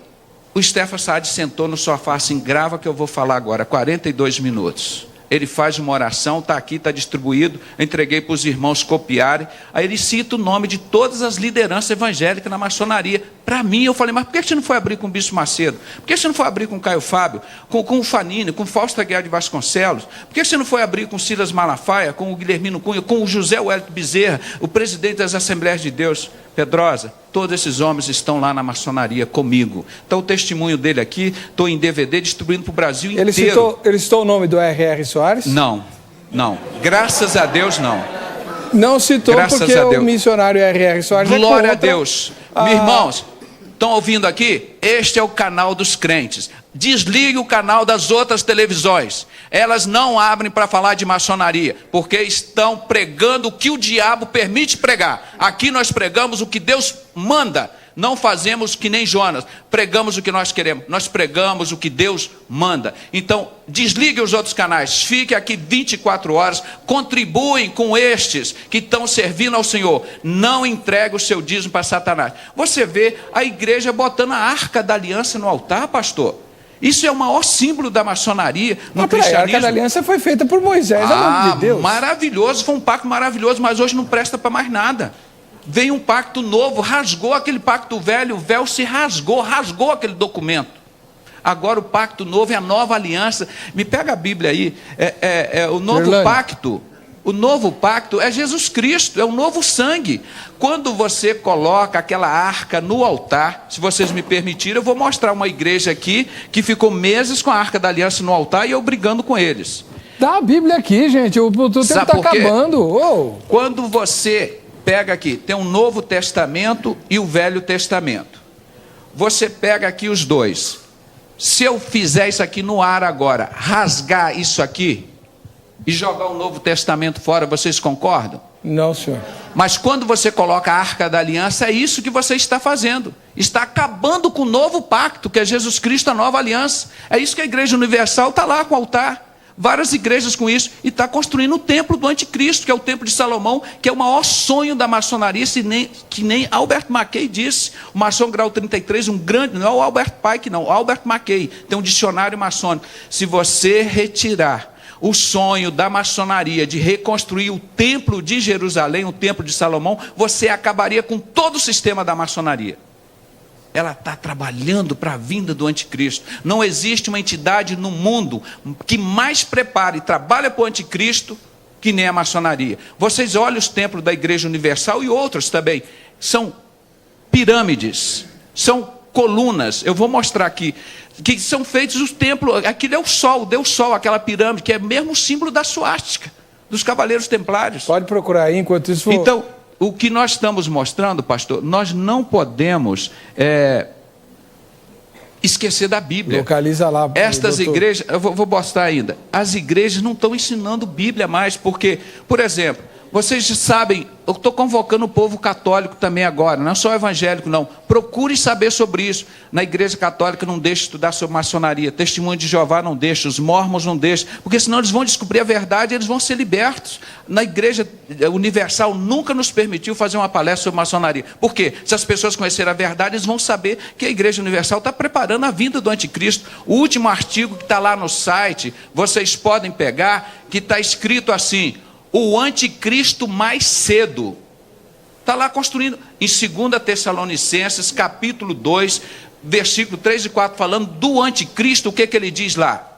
o Stefan Saad sentou no sofá assim, grava que eu vou falar agora, 42 minutos. Ele faz uma oração, está aqui, está distribuído, eu entreguei para os irmãos copiarem. Aí ele cita o nome de todas as lideranças evangélicas na maçonaria. Para mim, eu falei, mas por que você não foi abrir com o Bispo Macedo? Por que você não foi abrir com o Caio Fábio? Com o Fanini, com o Fausto Aguiar de Vasconcelos? Por que você não foi abrir com o Silas Malafaia, com o Guilhermino Cunha, com o José Wellington Bezerra, o presidente das Assembleias de Deus? Pedrosa, todos esses homens estão lá na maçonaria comigo. Então o testemunho dele aqui, estou em DVD distribuindo para o Brasil inteiro. Ele citou o nome do R.R. Soares? Não. Graças a Deus, não. Não citou porque o missionário R.R. Soares é contra. Glória a Deus. Meus irmãos, estão ouvindo aqui? Este é o canal dos crentes. Desligue o canal das outras televisões. Elas não abrem para falar de maçonaria, porque estão pregando o que o diabo permite pregar. Aqui nós pregamos o que Deus manda. Não fazemos que nem Jonas, pregamos o que nós queremos. Nós pregamos o que Deus manda. Então, desligue os outros canais. Fique aqui 24 horas. Contribuem com estes que estão servindo ao Senhor. Não entregue o seu dízimo para Satanás. Você vê a igreja botando a arca da aliança no altar, pastor. Isso é o maior símbolo da maçonaria no cristianismo. A arca da aliança foi feita por Moisés, é o nome de Deus. Maravilhoso, foi um pacto maravilhoso, mas hoje não presta para mais nada. Veio um pacto novo, rasgou aquele pacto velho, o véu se rasgou aquele documento. Agora o pacto novo é a nova aliança. Me pega a Bíblia aí, o novo pacto. O novo pacto é Jesus Cristo, é o novo sangue. Quando você coloca aquela arca no altar, se vocês me permitirem, eu vou mostrar uma igreja aqui que ficou meses com a arca da aliança no altar e eu brigando com eles. Dá a Bíblia aqui, gente, o tempo está acabando. Oh. Quando você pega aqui, tem um Novo Testamento e o Velho Testamento. Você pega aqui os dois. Se eu fizer isso aqui no ar agora, rasgar isso aqui e jogar o Novo Testamento fora, vocês concordam? Não, senhor. Mas quando você coloca a Arca da Aliança, é isso que você está fazendo. Está acabando com o novo pacto, que é Jesus Cristo, a nova aliança. É isso que a Igreja Universal está lá com o altar. Várias igrejas com isso, e está construindo o templo do anticristo, que é o templo de Salomão, que é o maior sonho da maçonaria, que nem Albert Mackay disse, o maçom grau 33, um grande, não é o Albert Pike não, o Albert Mackay, tem um dicionário maçônico. Se você retirar o sonho da maçonaria de reconstruir o templo de Jerusalém, o templo de Salomão, você acabaria com todo o sistema da maçonaria. Ela está trabalhando para a vinda do anticristo. Não existe uma entidade no mundo que mais prepare e trabalha para o anticristo que nem a maçonaria. Vocês olham os templos da Igreja Universal e outros também. São pirâmides, são colunas. Eu vou mostrar aqui. Que são feitos os templos. Aquilo é o sol, Deus Sol, aquela pirâmide, que é mesmo o símbolo da suástica, dos cavaleiros templários. Pode procurar aí, enquanto isso for... Então, o que nós estamos mostrando, pastor, nós não podemos esquecer da Bíblia. Localiza lá. Estas igrejas, eu vou mostrar ainda, as igrejas não estão ensinando Bíblia mais, porque, por exemplo, vocês sabem, eu estou convocando o povo católico também agora, não só evangélico não, procure saber sobre isso. Na igreja católica não deixa estudar sobre maçonaria, Testemunho de Jeová não deixa, os mormons não deixam, porque senão eles vão descobrir a verdade e eles vão ser libertos. Na Igreja Universal nunca nos permitiu fazer uma palestra sobre maçonaria. Por quê? Se as pessoas conhecerem a verdade, eles vão saber que a Igreja Universal está preparando a vinda do anticristo. O último artigo que está lá no site, vocês podem pegar, que está escrito assim: o anticristo mais cedo. Está lá construindo. Em 2 Tessalonicenses, capítulo 2, versículo 3 e 4, falando do anticristo, o que ele diz lá?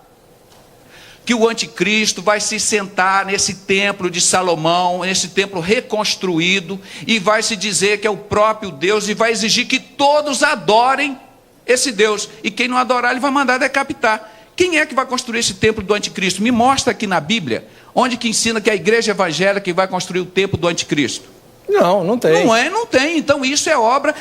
Que o anticristo vai se sentar nesse templo de Salomão, nesse templo reconstruído, e vai se dizer que é o próprio Deus, e vai exigir que todos adorem esse Deus, e quem não adorar, ele vai mandar decapitar. Quem é que vai construir esse templo do anticristo? Me mostra aqui na Bíblia, onde que ensina que a igreja evangélica que vai construir o templo do anticristo. Não tem. Não tem. Então isso é obra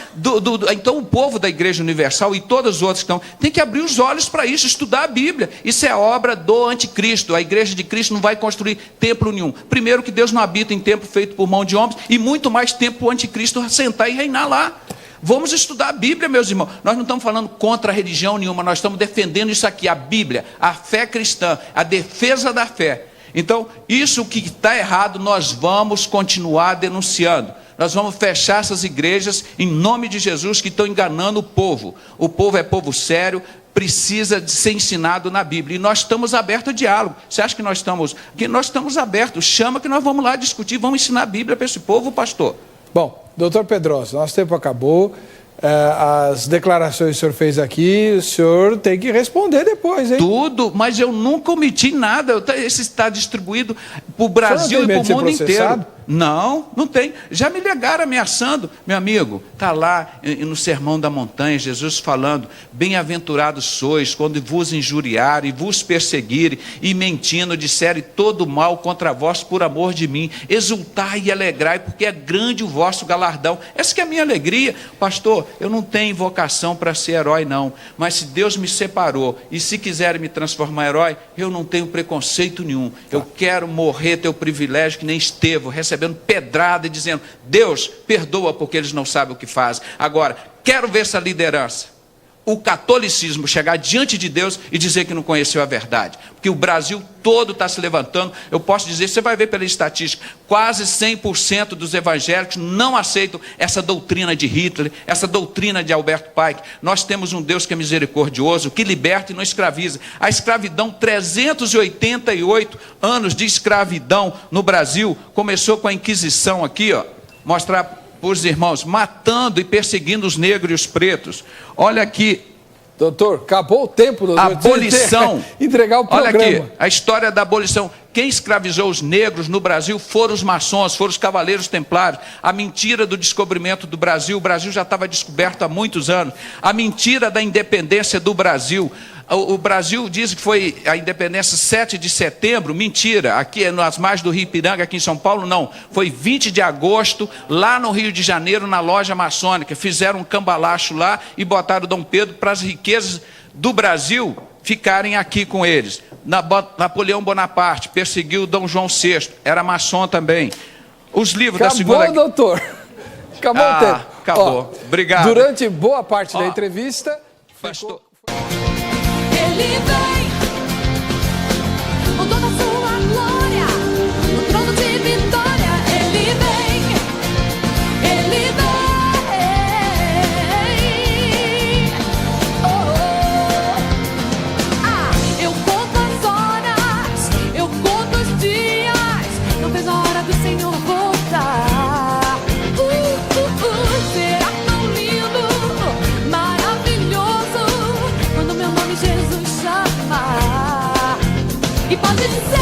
então o povo da Igreja Universal e todos os outros que estão, tem que abrir os olhos para isso, estudar a Bíblia. Isso é obra do anticristo. A Igreja de Cristo não vai construir templo nenhum. Primeiro que Deus não habita em templo feito por mão de homens, e muito mais tempo o anticristo sentar e reinar lá. Vamos estudar a Bíblia, meus irmãos. Nós não estamos falando contra a religião nenhuma, nós estamos defendendo isso aqui, a Bíblia, a fé cristã, a defesa da fé. Então, isso que está errado, nós vamos continuar denunciando. Nós vamos fechar essas igrejas em nome de Jesus que estão enganando o povo. O povo é povo sério, precisa de ser ensinado na Bíblia. E nós estamos abertos a diálogo. Você acha que nós estamos... Que nós estamos abertos. Chama que nós vamos lá discutir, vamos ensinar a Bíblia para esse povo, pastor. Bom, doutor Pedroso, nosso tempo acabou. As declarações que o senhor fez aqui, o senhor tem que responder depois, hein? Tudo, mas eu nunca omiti nada. Esse está distribuído para o Brasil e para o mundo inteiro. Não tem. Já me ligaram ameaçando. Meu amigo, está lá no Sermão da Montanha, Jesus falando: bem-aventurados sois quando vos injuriarem, vos perseguirem e mentindo disserem todo mal contra vós por amor de mim. Exultai e alegrai, porque é grande o vosso galardão. Essa que é a minha alegria. Pastor, eu não tenho vocação para ser herói, não. Mas se Deus me separou e se quiser me transformar em herói, eu não tenho preconceito nenhum. Eu quero morrer, ter o privilégio que nem Estevão, recebendo pedrada e dizendo: Deus, perdoa porque eles não sabem o que fazem. Agora, quero ver essa liderança, o catolicismo, chegar diante de Deus e dizer que não conheceu a verdade. Porque o Brasil todo está se levantando. Eu posso dizer, você vai ver pela estatística, quase 100% dos evangélicos não aceitam essa doutrina de Hitler, essa doutrina de Alberto Pike. Nós temos um Deus que é misericordioso, que liberta e não escraviza. A escravidão, 388 anos de escravidão no Brasil, começou com a Inquisição aqui, ó, mostrar para os irmãos, matando e perseguindo os negros e os pretos. Olha aqui. Doutor, acabou o tempo, doutor. Abolição. Entregar o programa. Olha aqui, a história da abolição. Quem escravizou os negros no Brasil foram os maçons, foram os cavaleiros templários. A mentira do descobrimento do Brasil, o Brasil já estava descoberto há muitos anos. A mentira da independência do Brasil. O Brasil diz que foi a independência 7 de setembro, mentira, aqui nas margens do Rio Ipiranga, aqui em São Paulo, não. Foi 20 de agosto, lá no Rio de Janeiro, na loja maçônica. Fizeram um cambalacho lá e botaram Dom Pedro para as riquezas do Brasil ficarem aqui com eles. Napoleão Bonaparte perseguiu Dom João VI, era maçom também. Os livros da Segunda Guerra... Acabou, doutor. Acabou o tempo. Acabou. Obrigado. Durante boa parte da entrevista... Pastor... Ele vem com toda a sua glória, no trono de vitória. Ele vem, ele vem. Oh, oh. Eu conto as horas, eu conto os dias, não vejo a hora do Senhor voltar. Será tão lindo, maravilhoso, quando meu nome Jesus chamar. E pode dizer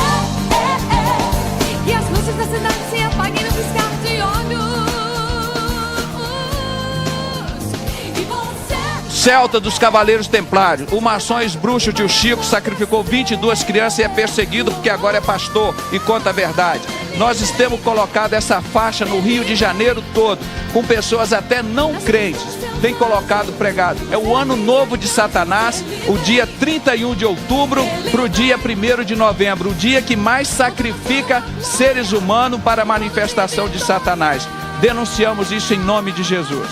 que as luzes da cidade se apaguem no piscar de olhos. E você... Celta dos Cavaleiros Templários, o maçons bruxo tio Chico sacrificou 22 crianças e é perseguido porque agora é pastor e conta a verdade. Nós temos colocado essa faixa no Rio de Janeiro todo, com pessoas até não crentes, tem colocado pregado. É o ano novo de Satanás, o dia 31 de outubro para o dia 1º de novembro, o dia que mais sacrifica seres humanos para a manifestação de Satanás. Denunciamos isso em nome de Jesus.